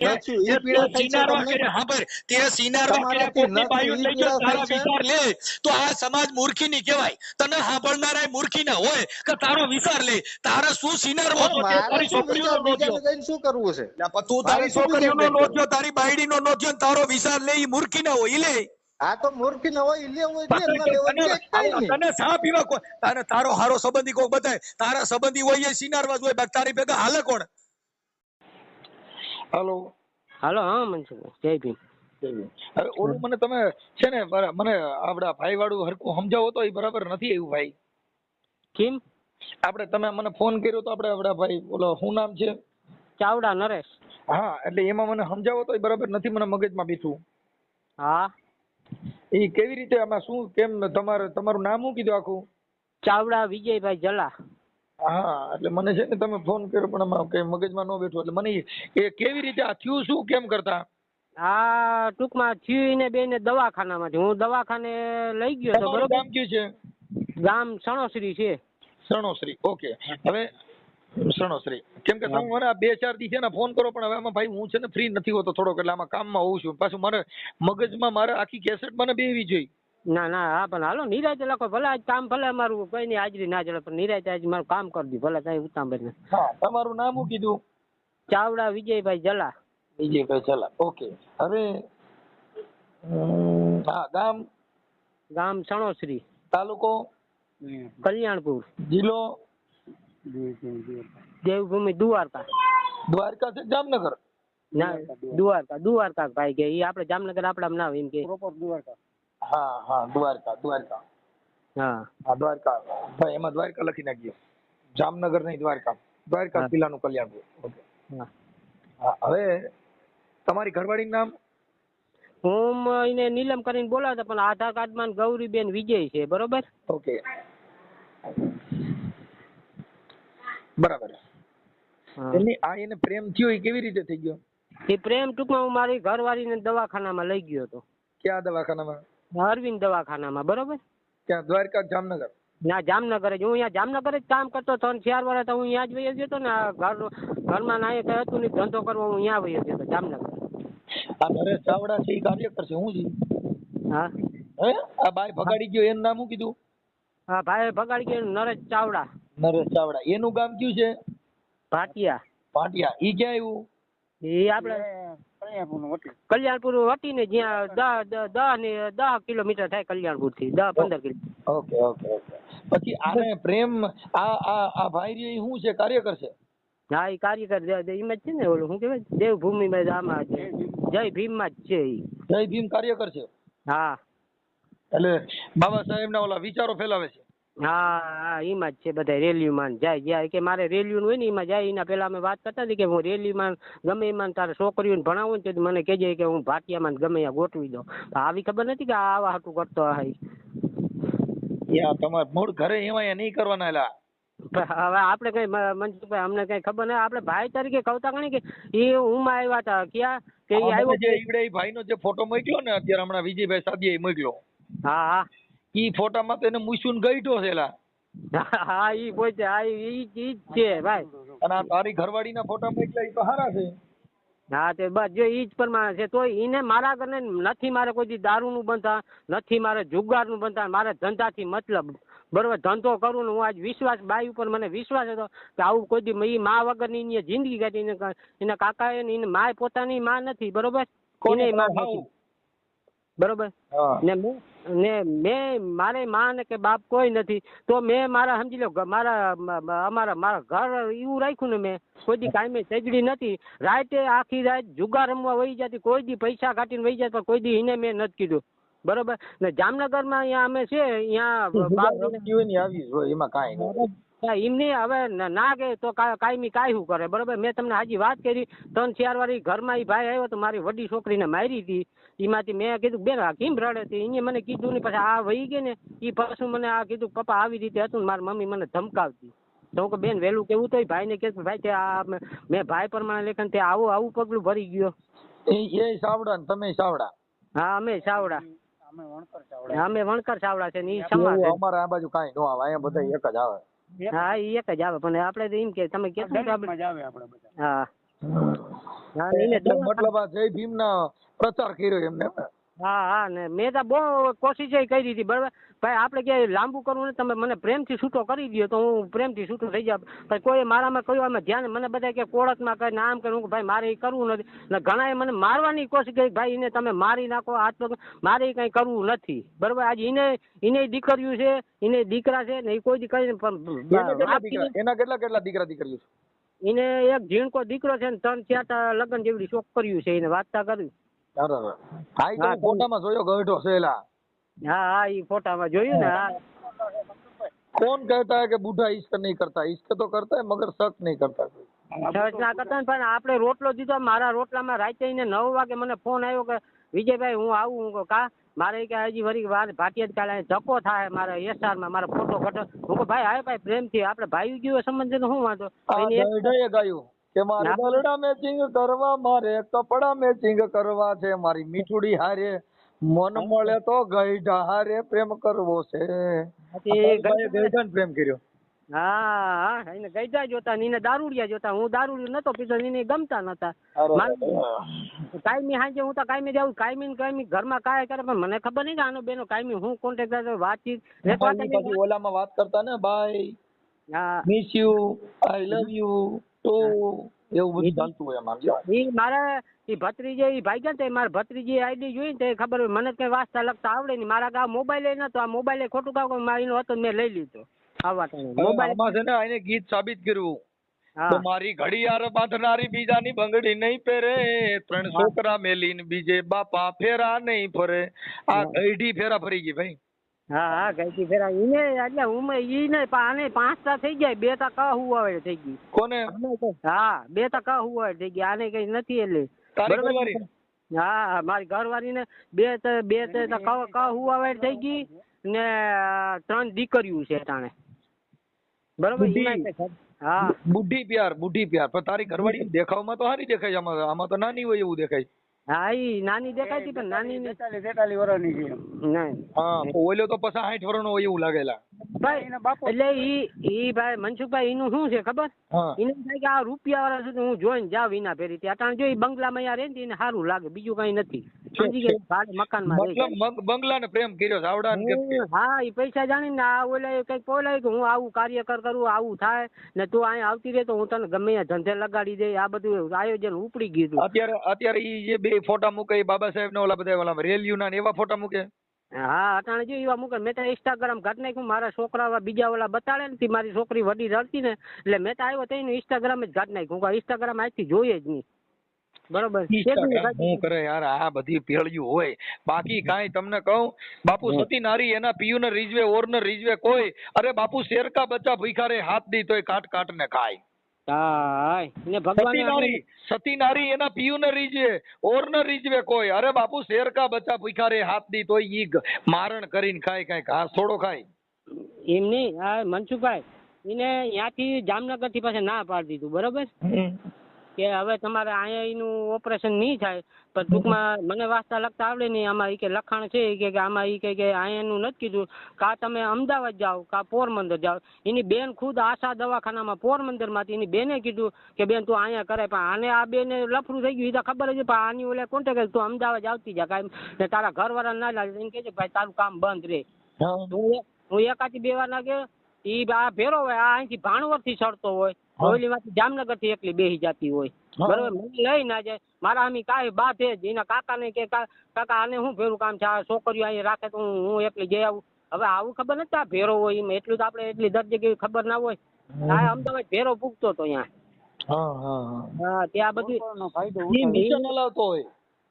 નથ્યું ઈ પીડા થાય છે તમને? સાંભળ, તે સિનારવા કર્યા તમારાથી પોતની બાયું નથ્યું ઈ લઈ ગયો, પીડા થાય તારા છે? વિચાર લે તો આ સમાજ મૂર્ખીની કહેવાય. તને સાંભળનારા મૂર્ખી ના હોય કે તારો વિચાર લે. તારે શું સિનારવો પણ તો તે મારે તારી શું વિચાર છોકરીઓનો નોધ્યો. બીજાને જઈને શું કરવું છે? તું મારે તારી શું બીજાને છોકરીઓનો જઈને કરવું? નોધ્યો, તારી બાયડીનો નોધ્યો, તારો વિચાર લે. ઈ મૂર્ખી ના હોય, ઈ લે. આ તો મૂર્ખી ન હોય, લે હોય લે, ન લેવો દે, કઈ નહીં. તને સા પીવા કોઈ તારે તારો હારો સંબંધી કોઈ બતાય. તારા સંબંધી હોય એ સિનારવા જ હોય, બાકી તારી ભેગા હાલે કોણ? હાલો હાલો. હા મનસુખભાઈ, જય ભીમ. હવે ઓલું મને તમે છે ને મને આપડા ભાઈ વાળું હરકું સમજાવો તો એ બરાબર નથી આવ્યું ભાઈ. કેમ? આપણે તમે મને ફોન કર્યો તો આપણે આપડા ભાઈ ઓલો શું નામ છે? ચાવડા નરેશ. હા, એટલે એમાં મને સમજાવો તો એ બરાબર નથી મને મગજમાં બેઠું. હા. એ કેવી રીતે આમાં શું કેમ તમારું નામ શું કીધું આખું? ચાવડા વિજયભાઈ જલા. હા, એટલે મને છે ને તમે ફોન કર્યો પણ આમાં કઈ મગજમાં ન બેઠું. એટલે મને એ કેવી રીતે આ થયું શું કેમ કરતા? આ ટૂંકમાં થયું ને બેને દવાખાનામાંથી. હું દવાખાને લઈ ગયો તો. તમારું બરોબર. ગામ કયું છે? ગામ સણોસરી છે. સણોસરી. ઓકે. હવે સણોસરી કેમ કે તમે મને આ 2-4 દી છે ને ફોન કરો પણ હવે આમાં ભાઈ હું છે ને ફ્રી નથી હોતો થોડોક, એટલે આમાં કામમાં હોઉં છું. પાછું મારે મગજમાં મારે આખી કેસેટ મને બેવી જોઈએ. ના ના, હા પણ હાલો નિરાતે લખો. ભલે આજ કામ ભલે અમારું કઈ ની હાજરી ના ચડે પણ નિરાતે આજ મારું કામ કરી દઉં. ભલે કઈ ઉતાંબર ને. હા, તમારું નામ શું કીધું? ચાવડા વિજયભાઈ જલા. વિજયભાઈ જલા. ઓકે. હવે હા, ગામ? ગામ સણોસરી. તાલુકો? કલ્યાણપુર. જિલ્લો? દેવભૂમિ દ્વારકા. દ્વારકા છે જામનગર? ના, દ્વારકા ભાઈ કે ઈ આપણે જામનગર આપડા ના એમ કે પ્રોપર દ્વારકા. હા હા, દ્વારકા. હા હા, દ્વારકા. ભાઈ એમાં દ્વારકા લખી નાખજો. જામનગર નહીં, દ્વારકા જિલ્લાનું કલ્યાણપુર. ઓકે. હા, હવે તમારી ઘરવાળીનું નામ? હું એને નીલમ કરીને બોલાવતા પણ આધાર કાર્ડ માં ગૌરીબેન વિજય છે. બરોબર. ઓકે, બરાબર. એની આ એને પ્રેમ થયો એ કેવી રીતે થઈ ગયો? એ પ્રેમ ટૂંકમાં હું મારી ઘરવાળીને દવાખાનામાં લઈ ગયો હતો. ક્યાં દવાખાનામાં? અરવિંદ દવાખાનામાં. બરોબર. ક્યાં દ્વારકા જામનગર? ના, જામનગર જ. હું અહીંયા જામનગર જ કામ કરતો 3-4 વર્ષ તો હું અહીંયા જ વહી ગયો હતો ને. ઘરમાં ના કઈ હતું નહીં, ધંધો કરવો, હું અહીંયા વહી ગયો હતો જામનગર. આ નરેશ ચાવડા છે એ કાર્યકર છે હું જી? હા. હે આ બાય ભગાડી ગયો એનું નામ શું કીધું? હા, ભાઈ ભગાડી ગયો નરેશ ચાવડા. નરેશ ચાવડા. એનું ગામ કયું છે? ભાટિયા. પાટિયા. ઈ ક્યાં આવ્યું? એ આપણે કલ્યાણપુર વટી ને જ્યાં 10 કિલોમીટર થાય કલ્યાણપુર થી. 10-15 કિલોમીટર. ઓકે. પછી આને પ્રેમ આ ભાઈ રે શું છે? કાર્યકર છે? હા, એ કાર્યકર એમ જ છે ને. ઓલું શું કહેવાય દેવભૂમિ માં આમાં જય ભીમ માં જ છે. જય ભીમ કાર્યકર છે? હા. એટલે બાબા સાહેબ ના ઓલા વિચારો ફેલાવે છે? હા, એમાં જ છે. બધા રેલીમાં જાય કે મારે રેલીયું હોય ને એમાં જાય. એના પેલા અમે વાત કરતા હતી કે હું રેલીમાં ગમે એમાં તારે છોકરીઓને ભણાવું ને તો મને કહેજે કે હું ભાટિયામાં ગમે ત્યાં ગોઠવી દઉં. આવી ખબર નથી કે આવા હાટું કરતો હોય. તમારે મૂળ ઘરે એમાં નહીં કરવાના. એલા હવે આપણે કઈ મનસુખભાઈ અમને કઈ ખબર નહીં. આપણે ભાઈ તરીકે કહતા ગણી કે એ હું માં આવ્યા હતા ક્યાં કે એ આવ્યો જે ઈવડે ભાઈ નો જે ફોટો મોકલ્યો ને અત્યારે હમણાં વિજયભાઈ સાદીએ મોકલ્યો. હા. ઈ ફોટામાં તો એને મૂછું ગઈઠો છે. એલા હા, ઈ પોતે. હા, ઈ જ છે ભાઈ. અને આ તારી ઘરવાળીના ફોટા મોકલ્યા ઈ તો સારા છે. હા, તે બસ જો ઈ જ પ્રમાણે છે. તો એને મારા ઘરને નથી. મારે કોઈ દારૂ નું બનતા નથી, મારે જુગાર નું બનતા. મારે ધંધાથી મતલબ. બરોબર. ધંધો કરું ને હું આજ વિશ્વાસ બાઈ ઉપર મને વિશ્વાસ હતો કે આવું કોઈ દી મા વગરની એની જિંદગી કાઢી. એના કાકા એને માય પોતાની માં નથી. બરોબર. એને માં નથી. બરોબર. ને મેં મારે માં ને કે બાપ કોઈ નથી. તો મેં મારા સમજી લો મારા ઘર એવું રાખ્યું ને. મેં કોઈ દી કાંઈ સગડી નથી. રાતે આખી રાત જુગાર રમવા વહી જતી. કોઈ દી પૈસા કાઢીને વહી જતા. કોઈ દી એને મેં નથી કીધું. બરોબર. ને જામનગરમાં અહીંયા અમે છે એમાં કાંઈ નહીં. એમને હવે ના કે તો કાયમી કાંઈ કરે. બરોબર. મેં તમને હાજી વાત કરી 3-4 વાર ઘરમાં એ ભાઈ આવ્યો તો મારી વડી છોકરીને મારી હતી. એમાંથી મેં કીધું બેન આ કેમ રડે હતી. એને મને કીધું ને પછી આ વહી ગઈ ને એ પાછું મને આ કીધું પપ્પા આવી રીતે હતું ને મારી મમ્મી મને ધમકાવતી. તો હું કે બેન વહેલું કેવું તો ભાઈને કે ભાઈ તે આ મેં ભાઈ પ્રમાણે લેખન તે આવું પગલું ભરી ગયો. એ સાવડા ને તમે સાવડા? હા, અમે સાવડા. અમે વણકર સાવડા છે ને ઈ સમાજ. અમારે આ બાજુ કાંઈ ન આવે. અહીંયા બધા એક જ આવે. હા, એ એક જ આવે પણ આપણે એમ કે તમે કેમ. હા. હા ને એને એટલે દવા- મતલબ આ જય ભીમના પ્રચાર કર્યો એમને એમ ને? હા હા ને મેં તો બહુ કોશિશ કરી હતી બરાબર ભાઈ આપણે ક્યાંય લાંબુ કરવું ને તમે મને પ્રેમથી છૂટો કરી દો તો હું પ્રેમથી છૂટો થઈ જાઉં પણ કોઈ મારામાં કયું આમાં ધ્યાન મને બધા કે કોળતમાં કરીને આમ કરું ભાઈ મારે એ કરવું નથી ને ઘણાએ મને મારવાની કોશિશ કરી ભાઈ એને તમે મારી નાખો હાથ પગ મારે ઈ કંઈ કરવું નથી બરાબર આજે એને દીકરીઓ છે એને દીકરા છે ને એ કોઈ દી કરીને એના કેટલા દીકરા દીકરીઓ છે? એને એક ઝીણકો દીકરો છે ને 3-4 લગ્ન જેવડી છોકરીઓ છે એને વાતતા કર્યું અરે હા, ઈ તો હું ફોટામાં જોયો ગઢો છે એલા. હા હા એ ફોટામાં જોયું ને હા कौन कहता है कि बूढ़ा इश्क नहीं करता? इश्क तो करता है मगर शक नहीं करता. સર્ચ ના કરતા ને પણ આપણે રોટલો દીધો મારા રોટલામાં રાતે એને 9 વાગે મને ફોન આવ્યો કે વિજયભાઈ હું આવું હું કહું કા મારે કે હજી વળી વાર ભાટિયા કાલે ધક્કો થાય મારા એસઆર માં મારા ફોટો ઘટો હું કહું ભાઈ હા ભાઈ પ્રેમથી આપણે ભાઈ જેવો સંબંધ છે તો શું વાંધો આ ગઢે ગાયું કે મારે દલડા મેચિંગ કરવા મારે કપડા મેચિંગ કરવા છે મારી મીઠુડી હારે મન મળે તો ગઈઢા હારે પ્રેમ કરવો છે. ગઈઢાને પ્રેમ કર્યો. હા હા એને ગઈઢા જોતા ને એને દારૂડિયા જોતા હું દારૂડિયો નતો પીતો એને ગમતા નતા કાયમી હાંજે હું તો કાયમી જાઉં કાયમી ઘરમાં કાંઈ કરે પણ મને ખબર નહીં કે આનો બેનો કાયમી હું કોન્ટેક્ટ વાતચીત પછી ઓલામાં વાત કરતા ને બાય હા miss you I love you તો એવું બધું ચાલતું હોય એમાં. ઈ મારા ઈ ભત્રીજે ઈ ભાગ્યા તે મારા ભત્રીજી આઈડી જોઈ તે ખબર હોય મને કઈ વાંચતા લખતા આવડે નહીં મારા ગા મોબાઈલ નતો આ મોબાઈલ ખોટું કામ મારીનો હતો મેં લઈ લીધો આવા ટાઈમે મોબાઈલ છે ને એને ગીત સાબિત કર્યું તો મારી ઘડિયાળ બાંધનારી બીજાની બંગડી નહીં પહેરે 3 છોકરા મેલીને બીજે બાપા ફેરા નહીં ફરે આ ગઈઢી ફેરા ફરી ગઈ ભાઈ. હા હા ગઈઢી ફેરા ઈને એટલે હું ઈ ને આને 5 થઈ જાય 2 તા કા હુવાવે થઈ ગઈ કોને? હા 2 તા કા હુવાવે થઈ ગઈ આને કઈ નથી એટલે તારી હા મારી ઘરવાળી ને 2 કા હુવાવે થઈ ગઈ ને 3 દીકરીઓ છે તાણે બરોબર. હા બુઢી પ્યાર પણ તારી ઘરવાળી દેખાવમાં તો સારી દેખાય છે આમાં તો નાની હોય એવું દેખાય. હા ઈ નાની દેખાય છે પણ નાની 43 વર્ષની છે નહીં. હા ઓલો તો પછી 60 વર્ષનો હોય એવું લાગેલા ભાઈ એટલે ઈ ભાઈ મનસુખભાઈ એનું શું છે ખબર એને થાય કે આ રૂપિયા વાળા સુધી હું જોઈને જાવ વિના ફેરી ત્યાં જો બંગલામાં યાર રહે એને સારું લાગે બીજું કઈ નથી સમજી ગયા ભાડે મકાનમાં મતલબ બંગલાને પ્રેમ કર્યો આવડા. હા એ પૈસા જાણીને આ ઓલા કઈક બોલાય કે હું આવું કાર્યકર કરું આવું થાય ને તું અહીંયા આવતી રહે તો હું તને ગમે ત્યાં ધંધે લગાડી દે આ બધું આયોજન ઉપડી ગયું. અત્યારે ઈ જે બે ફોટા મૂકે બાબા સાહેબ ને ઓલા બધા ઓલા રેલીઓ ના એવા ફોટા મૂકે. હા અટાણે જો એવા મૂકે મેં તો ઇન્સ્ટાગ્રામ ઘટ નાખ્યું મારા છોકરા બીજા ઓલા બતાડે ને મારી છોકરી વડી રડતી ને એટલે મેં તો આવ્યો તો એનું ઇન્સ્ટાગ્રામ જ ઘટ નાખ્યું ઇન્સ્ટાગ્રામ આજથી જોઈએ જ નહીં બરોબર. શું કરે યાર આ બધી પેળિયું હોય બાકી કાંઈ તમને કહું બાપુ સતી નારી એના પિયું ને રીઝવે ઓર ને રીઝવે કોઈ અરે બાપુ શેર કા બચ્ચા ભૂખા રે હાથ દી તોય કાટ કાટ ને ખાય. સતી નારી એના પિયું ને રીઝવે ઓર ને રીઝવે કોઈ અરે બાપુ શેર કા બચ્ચા ભૂખા રે હાથ દી તોય ઈ મારણ કરીને ખાય કઈ ઘાસ થોડો ખાય. એમ નહીં આ મનસુખભાઈ એને ત્યાંથી જામનગર થી પાસે ના પાડી દીધું બરોબર કે હવે તમારે અહીંયા એનું ઓપરેશન નહીં થાય પણ ટૂંકમાં મને વાંચતા લખતા આવડે નહીં આમાં કે લખાણ છે કે આમાં એ કે અહીંયાનું નથી કીધું કા તમે અમદાવાદ જાઓ કા પોરબંદર જાઓ એની બેન ખુદ આશા દવાખાનામાં પોરબંદરમાંથી એની બેને કીધું કે બેન તું અહીંયા કરે પણ આને આ બેને લફરું થઈ ગયું એ તો ખબર જ પણ આની ઓલે કોન્ટેક્ટ તું અમદાવાદ આવતી જા કાંઈ ને તારા ઘરવાળા ના લાગે એને કહે છે ભાઈ તારું કામ બંધ રહે. હું એકાથી 2 વાર ના ગયો ઈ આ ભેરો હોય આ અહીંથી ભાણવર થી ચડતો હોય ઓલી માંથી જામનગર થી એકલી બેસી જતી હોય બરોબર મને લઈ ના જાય મારા આમી કાંઈ બાત જ એના કાકા ને કે કાકા આને શું ભેરું કામ છે આ છોકરીઓ અહીં રાખે તો હું એકલી જઈ આવું હવે આવું ખબર નથી આ ભેરો હોય એમ એટલું તો આપણે એટલી દર્જે કેવી ખબર ના હોય આ અમદાવાદ ભેરો પૂગતો હતો અહીંયા હા ત્યાં બધું મિશન હલાવતો હોય.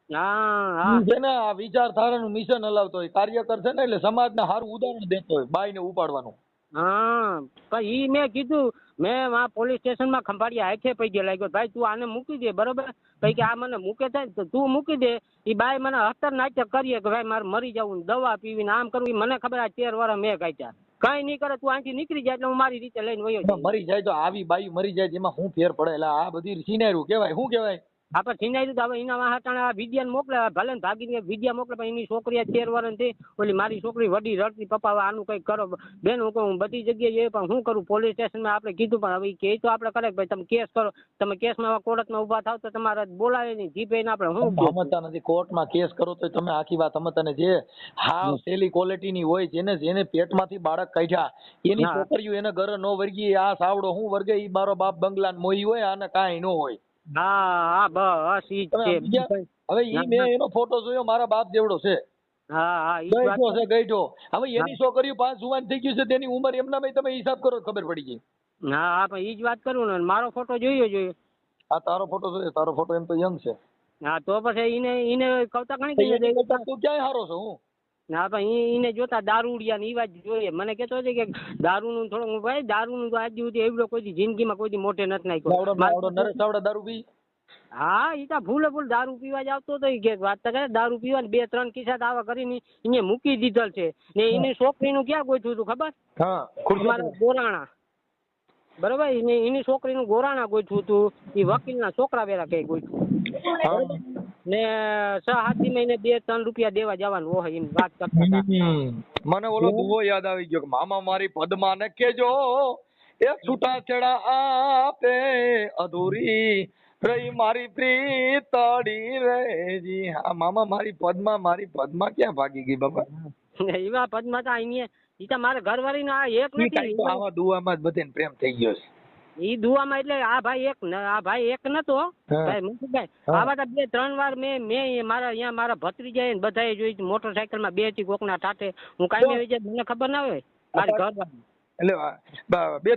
હા છે ને આ વિચારધારાનું મિશન હલાવતો હોય કાર્યકર છે ને એટલે સમાજને સારું ઉદાહરણ દેતો હોય બાઈ ને ઉપાડવાનું. હા પણ ઈ મેં કીધું મેં આ પોલીસ સ્ટેશનમાં ખંભાળિયા હાથે પૈકી લાગ્યો ભાઈ તું આને મૂકી દે બરોબર કઈ કે આ મને મૂકે થાય તો તું મૂકી દે ઈ બાઈ મને હતર નાટ્ય કરીએ કે ભાઈ મારે મરી જવું દવા પીવીને આમ કરવું મને ખબર આ 13 વર્ષ મેં કાઢ્યા કઈ નહીં કરે તું અહીંથી નીકળી જાય એટલે હું મારી રીતે લઈને વયો જાઉં. મરી જાય તો આવી બાઈ મરી જાય એમાં શું ફેર પડે એટલે આ બધી સિનેરું કેવાય શું કેવાય આપણે છીનાઈ દીધું. હવે એના વાહટાણા વિદ્યાને મોકલે, ભલે ને ભાગીને વિદ્યા મોકલે, પણ એની છોકરી 13 વર્ષની ઓલી મારી છોકરી વડી રડતી, પપ્પા હવે આનું કંઈક કરો. બેન હું કહું બધી જગ્યાએ જઈએ, પણ શું કરું? પોલીસ સ્ટેશનમાં આપણે કીધું, પણ હવે કે તો આપણે કરે ભાઈ તમે કેસ કરો, તમે કેસમાં કોર્ટમાં ઊભા થાવ તો તમારે બોલાવે નહીં, જીપે ને આપણે શું સમજતા નથી. કોર્ટમાં કેસ કરો તો તમે આખી વાત સમજતા ને. જે હાવ સેલી ક્વોલિટીની હોય, જેને પેટમાંથી બાળક કાઢ્યા એની છોકરીઓ એને ઘરે નો વર્ગી, આ સાવડો હું વર્ગે, ઈ મારો બાપ બંગલા મોઈ હોય, આને કાંઈ નો હોય. હા બસ ઈ જ છે. હવે ઈ મેં એનો ફોટો જોયો, મારા બાપ જેવડો છે. હા ઈ વાત ગઈઢો છે, ગઈઢો. હવે એની છોકરીઓ 5 જુવાન થઈ ગયું છે, તેની ઉંમર એમના તમે હિસાબ કરો, ખબર પડી ગઈ. હા પણ ઈ જ વાત કરું ને, મારો ફોટો જોયો. આ તારો ફોટો જોઈએ, તારો ફોટો એમ તો યંગ છે. હા તો પછી એને કવતા ઘણી તું ક્યાંય હારો છો હું. હા પણ એને જોતા દારૂડિયા ની વાત જોઈએ. મને કેતો છે કે દારૂનું થોડું, ભાઈ દારૂનું તો આજ સુધી એવડો કોઈ જિંદગીમાં કોઈ મોઢે નથી નાખ્યો. નરેશ ચાવડા દારૂ પી? હા ઈ તો ભૂલે દારૂ પીવા જ આવતો હતો. કે વાત તો કરે દારૂ પીવા ને 2-3 કિસ્સા દાવા કરીને એને મૂકી દીધેલ છે. ને એની છોકરીનું ક્યાં ગોઠવું હતું ખબર? હા મારા ગોરાણા, બરોબર, એની છોકરીનું ગોરાણા ગોઠવું હતું. એ વકીલના છોકરા વેરા કઈ ગોઠવું ને 6-7 મહિને 2-3 રૂપિયા દેવા જવાનું હોય એમ વાત કરતા હતા. મને ઓલો દુહો યાદ આવી ગયો કે મામા મારી પદ્મા ને કેજો એ છૂટા છેડા આપે અધૂરી રહી મારી પ્રીતડી રેજી. હા મામા મારી પદ્મા ક્યાં ભાગી ગઈ બાપા? એવા પદ્મા તો અહીંયા ઈ તો મારા ઘરવાળી નો એક નથી. આવા દુવામાં જ બધાને પ્રેમ થઈ ગયો છે. ઈ દુવામાં એટલે આ ભાઈ એક નતો ભાઈ મનસુખભાઈ. આવા તો 2-3 વાર મેં મારા અહીંયા મારા ભત્રીજાએ ને બધાએ જોઈ મોટરસાયકલ માં બેઠી કોકના ટાટે. હું કાંઈ મને ખબર ના હોય મારી ઘરવાળી. એટલે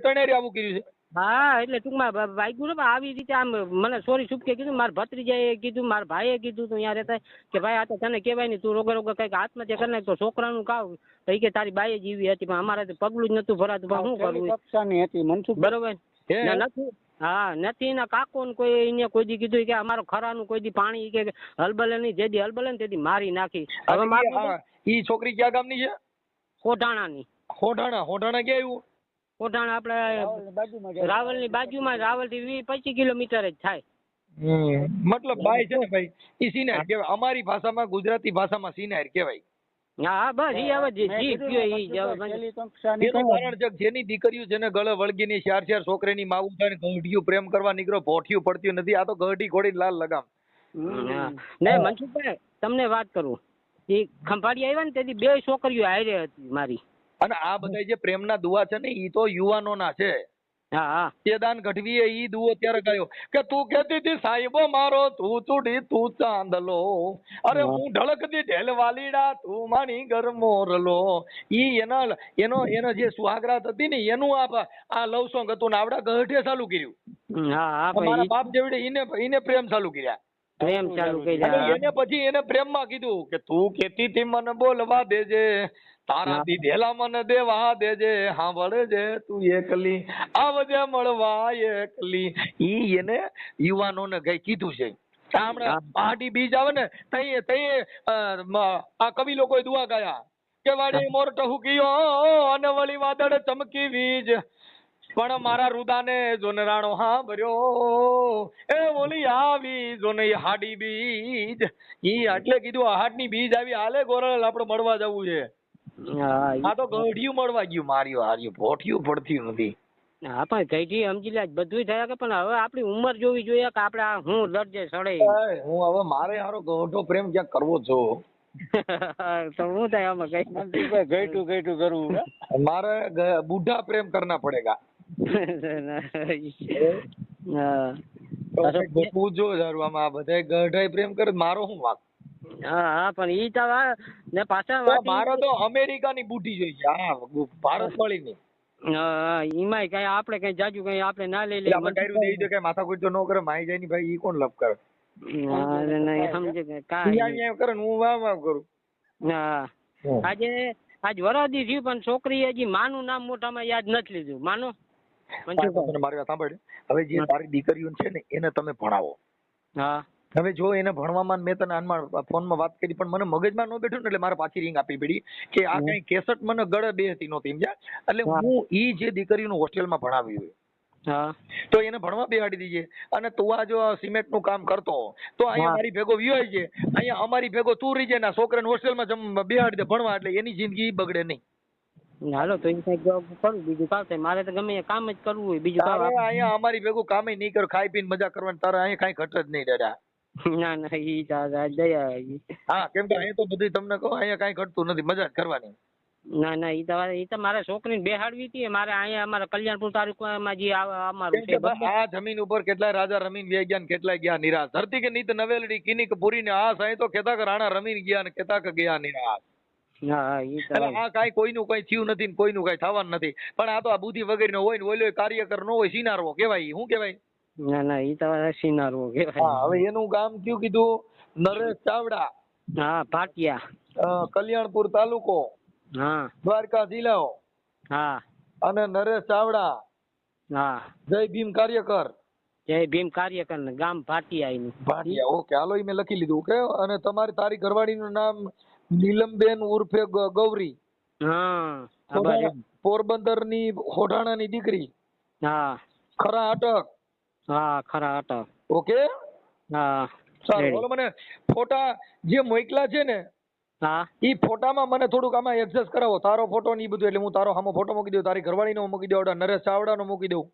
2-3 એરી આવું કર્યું છે. હા એટલે ટૂંકમાં વાગ્યું ને આવી રીતે આમ મને સોરી છૂપકે કીધું. મારા ભત્રીજાએ કીધું, મારા ભાઈએ કીધું તું અહીંયા રહેતા કે ભાઈ આ તો તને કહેવાય નહીં, તું રોગે કંઈક આત્મહત્યા કરી નાખ તો છોકરાનું કાવ તો કે તારી બાઈએ જીવી હતી, પણ અમારે તો પગલું જ નતું ભરાતું. પણ શું કરવું કક્ષાની હતી મનસુખ, બરોબર નથી. હા નથી એના કાકો ને કોઈ એને કોઈ દી કીધું કે અમારો ખરાનું કોઈ દી પાણી કે હલબલે નહીં, જે દી હલબલે ને તે દી મારી નાખી. હવે ઈ છોકરી ક્યાં ગામની છે? કોઢાણાની. હોઢાણા ક્યાં આવ્યું? કોઢાણા આપણે રાવલની બાજુમાં, રાવલ થી 20-25 કિલોમીટર જ થાય. મતલબ બાઈ છે ને ભાઈ, ઈ સિનાર કહેવાય અમારી ભાષામાં, ગુજરાતી ભાષામાં સિનાર કહેવાય. હા બસ ઈ હવે જી ગયો ઈ કારણ છે જેની દીકરીઓ જેને ગળે વળગીની 4 છોકરીની માવું થાય ને ગઢિયું પ્રેમ કરવા નીકળો, ભોઠિયું પડતી નથી. આ તો ગઢી ઘોડી લાલ લગામ. ને મનસુખભાઈ તમને વાત કરું, એ ખંભાળી આવ્યા ને તેથી 2 છોકરીઓ હારે હતી મારી. અને આ બધા જે પ્રેમના દુઆ છે ને ઈ તો યુવાનોના છે. હા તેદાન ગઢવીએ ઈ દુઓ ત્યારે ગાયો કે તું કહેતી હતી સાહેબો મારો તું ચૂડી તું ચાંદલો, અરે હું ઢળકતી ઢેલ વાલીડા તું માણી ગરમોરલો. ઈ એનો જે સુહાગરાત હતી ને એનું આ લવ સોંગ હતું ને આવડા ગઢે ચાલુ કર્યું. મારા બાપ જેવડે એને પ્રેમ ચાલુ કર્યા. પ્રેમ ચાલુ કર્યા. એને પછી એને પ્રેમમાં કીધું કે તું કેતી હતી મને બોલવા દેજે, તારા દીધેલા મને દેવા દેજે, હાંભળે જે તું એકલી આવજે મળવા એકલી. ઈ એને યુવાનોને કઈ કીધું છે. હમણાં પહાડી બીજ આવે ને તઈ આ કવિ લોકોએ દુઆ ગાયા કે વાડી મોર ટહુકીયો અને વળી વાદળ ચમકી વીજ, પણ મારા રુદાને જોનરાણો હાંભર્યો એ ઓલી આવી જોને હાડી બીજ. ઈ એટલે કીધું હાડની બીજ આવી હાલે ગોરલ આપણે મળવા જવું છે. આ તો ગઢિયું મળવા ગયું, માર્યું હાર્યું, ભોઠિયું પડતું નથી. હા પણ ગઈઢી સમજી લે બધું થયા કે, પણ હવે આપણી ઉંમર જોવી જોઈએ કે આપણે હું દરજે સડે. હું હવે મારે હારો ગઢો પ્રેમ ક્યાંક કરવો છો તો હું થાય આમાં કઈ ગઈઠું કરવું, મારે બુઢા પ્રેમ કરના પડેગા. પૂછો સારું આમાં બધા ગઢાઈ પ્રેમ કરે, મારો શું વાંક? હા પણ ઈ તો ને પાછા મારો તો અમેરિકાની બુઢી જોઈએ, હા ભારત વાળી ની. એમાંય કઈ આપણે કઈ જાજુ કઈ આપણે ના લઈ લઈએ, આપણે ડાયરું દઈ દે કઈ માથાકૂટ તો ન કરે, માઈ જાય ની ભાઈ ઈ કોણ લપ કરે? સમજે કે કાઈ કરે હું વામ કરું. હા આજ વરાદી થયું પણ છોકરી હજી માનું નામ મોઢામાં યાદ નથી લીધું. માનો મારી વાત સાંભળ, હવે જે તારી દીકરીઓ છે ને એને તમે ભણાવો. હા હવે જો એને ભણવામાં મેં તને ફોનમાં વાત કરી પણ મને મગજમાં ન બેઠું ને એટલે મારે પાછી રિંગ આપવી પડી કે આ કઈ કેસેટ મને ગળે બેસતી નહોતી સમજ્યા. એટલે હું ઈ જે દીકરીઓનું હોસ્ટેલમાં ભણાવી હોય હા તો એને ભણવા બેહાડી દઈએ અને તું આ જો સિમેન્ટ નું કામ કરતો તો અહીંયા હા. મારી ભેગો વિયો છે, અહીંયા અમારી ભેગો તું રહી જાય ને છોકરાને હોસ્ટેલમાં બેહાડી દે ભણવા, એટલે એની જિંદગી બગડે નહીં. હાલો તો એ કંઈક કરું, બીજું કામ થાય મારે તો ગમે એ કામ જ કરવું હોય, બીજું તારે કામ. અહીંયા અમારી ભેગું કામે નહીં કર, ખાઈ પીને મજા કરવાની, તારે અહીંયા કાંઈ ઘટ જ નહીં દાદા. ના ના ઈ દયા હા, કેમ કે અહીંયા તો બધું તમને કહો અહીંયા કાંઈ ઘટતું નથી, મજા જ કરવાની. ના ના ઈ તો મારે છોકરીને બેહાડવી હતી મારે અહીંયા અમારા કલ્યાણપુર તાલુકામાં જે અમારું કેમ છે કે ભાઈ આ જમીન ઉપર કેટલાય રાજા રમીને વ્યા ગયા ને કેટલાય ગયા નિરાશ. ધરતી કે નીત નવેલડી કિનિક પૂરી ને આ સાંઈ તો કેતા કે રાણા રમીને ગયા ને કેતા કે ગયા નિરાશ. હા ઈ તો એટલે આ કાંઈ કોઈનું કઈ થયું નથી ને કોઈનું કઈ થવાનું નથી, પણ આ તો આ બુદ્ધિ વગેરે હોય ને ઓલો કાર્યકર નો હોય, સિનારવો કહેવાય. શું કહેવાય? ના ના ઈ તો સિનારવો હા, કહેવાય. હવે એનું ગામ કયું કીધું? નરેશ ચાવડા, હા ભાટિયા. કલ્યાણપુર તાલુકો, હા દ્વારકા જિલ્લો, હા અને નરેશ ચાવડા, હા જય ભીમ કાર્યકર, જય ભીમ કાર્યકર ને ગામ ભાટિયા એનું. ભાટિયા. ઓકે, હાલો ઈ મેં લખી લીધું. ઓકે, અને તારી ઘરવાળીનું નામ નીલમબેન ઉર્ફે ગૌરી, હા ખબર છે. પોરબંદરની હોઢાણાની દીકરી, હા ખરા અટક. હા ખરા અટક. ઓકે, હા સારું. ready. બોલો, મને ફોટા જે મોકલા છે ને હા ઈ ફોટામાં મને થોડુંક આમાં એડજસ્ટ કરાવો, તારો ફોટો ને ઈ બધું, એટલે હું તારો સામો ફોટો મૂકી દઉં, તારી ઘરવાળીનો મૂકી દઉં, નરેશ ચાવડાનો મૂકી દઉં.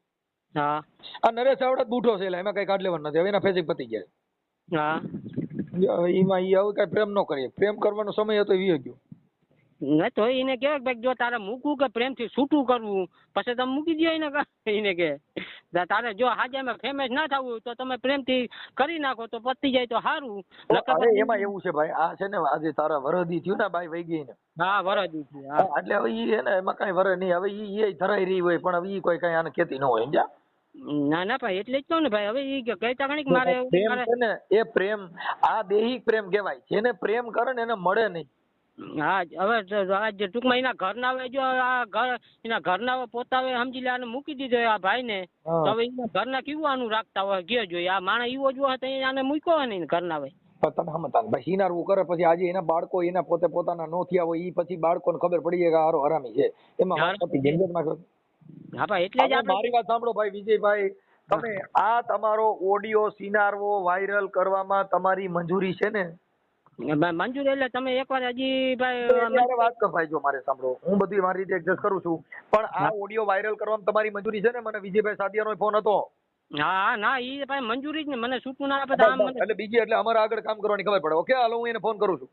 હા આ નરેશ ચાવડા જ બૂઠો છે, એટલે એમાં કઈ કાઢ લેવાનું નથી. હવે એના ફેસિક પતી ગયા. હા એમાં ઈ હવે કઈ પ્રેમ ન કરીએ, પ્રેમ કરવાનો સમય હતો એ વી ગયો. ના તો એને કહેવાય ભાઈ જો તારે મૂકવું કે પ્રેમથી છૂટું કરવું પછી તમે મૂકી દો એને કે તારે જો હાજામાં ફેમસ ના થવું તો તમે પ્રેમથી કરી નાખો તો પતી જાય તો સારું. હવે એમાં એવું છે ભાઈ, આ છે ને આજે તારા વરદી થયું ને બાઈ વહી ગઈ ને, હા વરદી છે. હા એટલે હવે ઈ હે ને એમાં કઈ વર નહીં. હવે ઈ ધરાઈ રહી હોય પણ હવે ઈ કોઈ કઈ આને કેતી ન હોય. સમજ્યા? ના ના ભાઈ એટલે જ કહું ને ભાઈ, હવે ઈ કહેતા ઘણી મારે પ્રેમ છે ને એ પ્રેમ આ દૈહિક પ્રેમ કહેવાય. જેને પ્રેમ કરે ને એને મળે નહીં. હા હવે આ જે ટૂંકમાં એના ઘરના હવે જો આ ઘર એના ઘરના પોતાવે સમજી લે આને મૂકી દીધો આ ભાઈ ને, તો હવે એના ઘરના કેવું આનું રાખતા હોય ગયો જોઈએ. આ માણસ એવો જો હતો આને મૂક્યો હોય ને ઘરના ભાઈ. તમે સમજતા ભાઈ, સિનારવું કરે પછી આજે એના બાળકો એના પોતે પોતાના નો થયા હોય, ઈ પછી બાળકોને ખબર પડી જાય કે હારો હરામી છે, એમાં હા ભાઈ એટલે જ આપણે મારી વાત સાંભળો ભાઈ વિજયભાઈ, તમે આ તમારો ઓડિયો સિનારવો વાયરલ કરવામાં તમારી મંજૂરી છે ને? મંજૂર એટલે તમે એકવાર હજી ભાઈ ત્યારે વાત કર ભાઈ. જો મારે સાંભળો, હું બધી મારી રીતે એડજસ્ટ કરું છું, પણ આ ઓડિયો વાયરલ કરવામાં તમારી મંજૂરી છે ને? મને વિજયભાઈ સાદિયાનો ફોન હતો. હા ના ઈ ભાઈ મંજૂરી જ ને, મને છૂટું ના આપે આમ મને. એટલે બીજી એટલે અમારે આગળ કામ કરવાની ખબર પડે. ઓકે, હાલો હું એને ફોન કરું છું.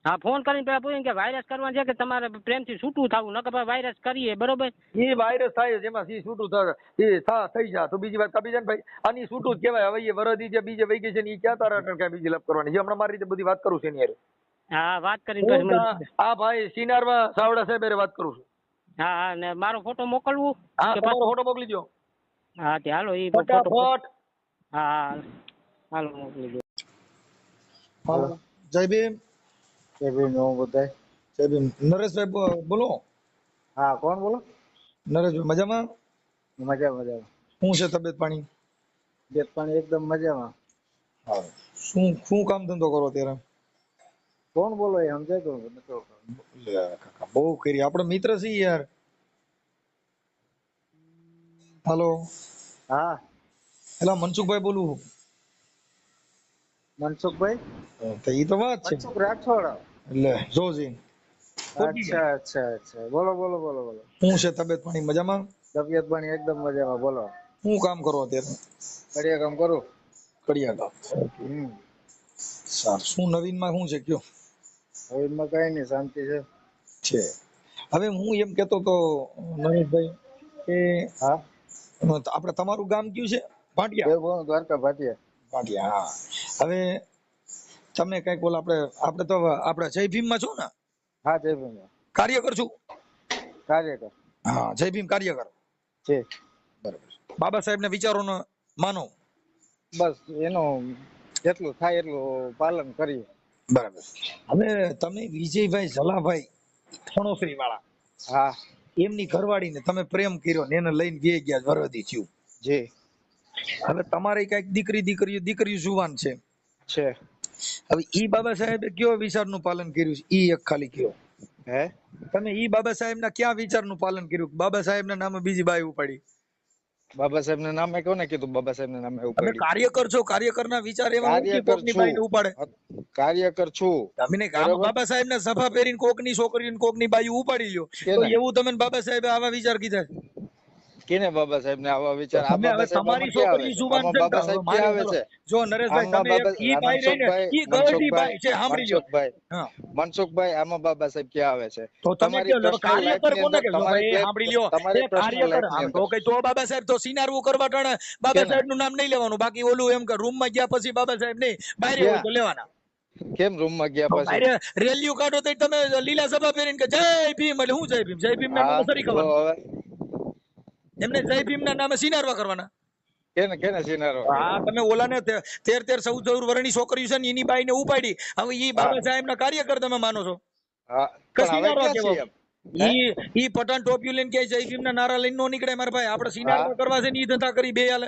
હા ફોન કરીને પેલા પૂછ્યું કે વાયરસ કરવાનું છે કે તમારે પ્રેમથી છૂટું થવું, નકર ભાઈ વાયરસ કરીએ બરોબર. એ વાયરસ થાય જેમાં સી છૂટું થાય એ થઈ જાય તો બીજી વાત કાપી જાય ને ભાઈ. આની છૂટું જ કહેવાય. હવે એ વરદી જે બીજે વહી ગઈ છે ને એ ક્યાં તારા ક્યાં બીજી લપ કરવાની છે? હમણાં મારી રીતે બધી વાત કરું છું એની હારે. હા વાત કરીને આ ભાઈ સિનારમાં સાવડા સાહેબ હારે વાત કરું છું. હા હા ને મારો ફોટો મોકલવું? હા, તમારો ફોટો મોકલી દો. હા તે હાલો ઈ ફટાફટ. હા હાલો મોકલી દો. હાલો. જય ભીમ. જય ભીમ. હું બધાય જય ભીમ. નરેશભાઈ બોલો. હા કોણ બોલો? નરેશભાઈ મજામાં? મજામાં. શું છે તબિયત પાણી? તબિયત પાણી એકદમ મજામાં. હા. શું કામ ધંધો કરો અત્યારે? કોણ બોલો એ સમજાય તો નતો. કાકા બહુ કરી, આપણો મિત્ર છે યાર. હાલો. હા એલા મનસુખભાઈ બોલું. મનસુખભાઈ? તો ઈ તો વાત છે. મનસુખ રાઠોડ. એટલે જોજી. અચ્છા. બોલો. શું છે તબિયત પાણી મજામાં? તબિયત પાણી એકદમ મજામાં. બોલો. શું કામ કરો અત્યારે? કડિયા કામ કરું. કડિયા કામ. સારું. શું નવીનમાં શું છે કયો? નવીનમાં કઈ નહીં, શાંતિ છે. હવે હું એમ કેતો તો નરેશભાઈ કે હા આપણે તમારું ગામ કયું છે? ભાટિયા. દ્વારકા ભાટિયા. હા. હવે તમે કઈક બોલ, આપણે તો આપણે જય ભીમ માં છો ને? હા જય ભીમ. કાર્યકર છું. કાર્યકર. હા જય ભીમ કાર્યકર છે. બરાબર. બાબા સાહેબ ના વિચારો માનો. બસ એનું જેટલું થાય એટલું પાલન કરીએ. બરાબર. હવે તમે વિજયભાઈ ઝલાભાઈ થણોસરી વાળા, હા એમની ઘરવાળીને તમે પ્રેમ કર્યો ને એને લઈને બે ગયા વરદી થયું. જી. હવે તમારે કઈક દીકરીઓ જુવાન છે. હવે ઈ બાબા સાહેબે કયો વિચારનું પાલન કર્યું છે? ઈ એક ખાલી કયો. હે તમે ઈ બાબા સાહેબ ના ક્યાં વિચારનું પાલન કર્યું? બાબા સાહેબ ના નામે બીજી બાઈ ઉપાડી. બાબા સાહેબ ના નામે કોને કીધું બાબા સાહેબ ના નામે તમે ઉપાડી? કાર્યકર છો, કાર્યકરના વિચાર એવા નથી કાર્યકર કોકની બાઈને છું, ઉપાડે. કાર્યકર છું. તમે ને આમાં બરાબર. બાબા સાહેબ ને સફા પહેરીને કોકની છોકરીને કોકની બાઈ ઉપાડી લ્યો તો કેને? એવું તમે બાબા સાહેબ આવા વિચાર કીધા? કેને બાબા સાહેબ ને આવા વિચાર? આ તમે હવે બાબા સાહેબ તમારી આમાં ક્યાં આવે છોકરી છે? જુવાન આમાં છે ને બાબા સાહેબ મારી ક્યાં આવે સાંભળો. છે? જો નરેશભાઈ આમાં તમે બાબા ઈ બાઈ રહીને ઈ ગળડી બાઈ છે, સાંભળી લ્યો. મનસુખભાઈ હા મનસુખભાઈ આમાં બાબા સાહેબ ક્યાં આવે છે? તો તમે તમારી કયો પર્સનલ લાઈફ કાર્યકર ની કોને અંદર કહેશો? ભાઈ સાંભળી લ્યો, તમારી એ પર્સનલ કાર્યકર લાઈફ ની તો અંદર કઈ તો બાબા સાહેબ તો સિનારવું કરવા ટાણે બાબા કેને? સાહેબ નું નામ નહીં લેવાનું, બાકી ઓલું એમ કે રૂમ માં ગયા પછી બાબા સાહેબ નહીં, બહાર હોય ક્યાં? તો લેવાના. કેમ રૂમ માં ગયા તો પછી? બહાર રેલીઓ કાઢો તો તમે લીલા સભા પહેરીને કે જય ભીમ, એટલે હું જય ભીમ? જય ભીમ ના હા નામે સરી તો ખાવાનું, હવે એમને જય ભીમ ના નામે સિનારવા કરવાના. કેને કેને સિનારો? હા, તમે ઓલાને 13-14 વર્ષની છોકરી છે ને એની બાઈ ને ઉપાડી, હવે ઈ બાબા સાહેબ ના કાર્યકર તમે માનો છો હા કે પણ હવે સિનારવા ક્યાં કેવો? છીએ એમ? હે? ઈ પઠાણ ટોપિયું લઈને કે જય ભીમ ના નારા લઈને નો નીકળે મારા ભાઈ. આપણે સિનારવા કરવા છે ને ઈ ધંધા કરી બે હાલે.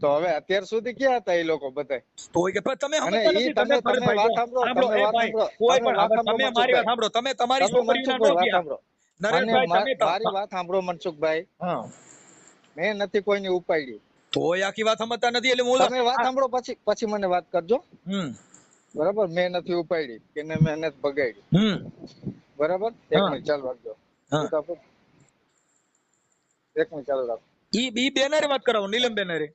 તો હવે અત્યાર સુધી ક્યાં હતા એ લોકો બધા? તો કે પણ તમે અને સમજતા ઈ નથી. તમે ભરતભાઈ વાત જો, સાંભળો, સાંભળો, તમે એ વાત ભાઈ, સાંભળો, કોઈ તમે પણ વાત હવે સાંભળો તમે મારી વાત મનસુખભાઈ. સાંભળો, તમે તમારી તમે છોકરીઓના મનસુખભાઈ નો વાત ગયા. સાંભળો. નરેશભાઈ તમે મારી વાત સાંભળો મનસુખભાઈ. હા, મેં નથી કોઈની ઉપાડી. તોય આખી વાત સમજતા નથી એટલે હું તમે વાત સાંભળો પછી પછી મને વાત કરજો. હમ બરાબર, મેં નથી ઉપાડી કે મેં નથી બગાડી. હમ બરાબર, એક હા. મિનિટ ચાલુ રાખજો. હા. શું આપો? એક મિનિટ ચાલુ રાખો. ઈ બી બેનરે વાત કરાવો, નીલમ બેનરે.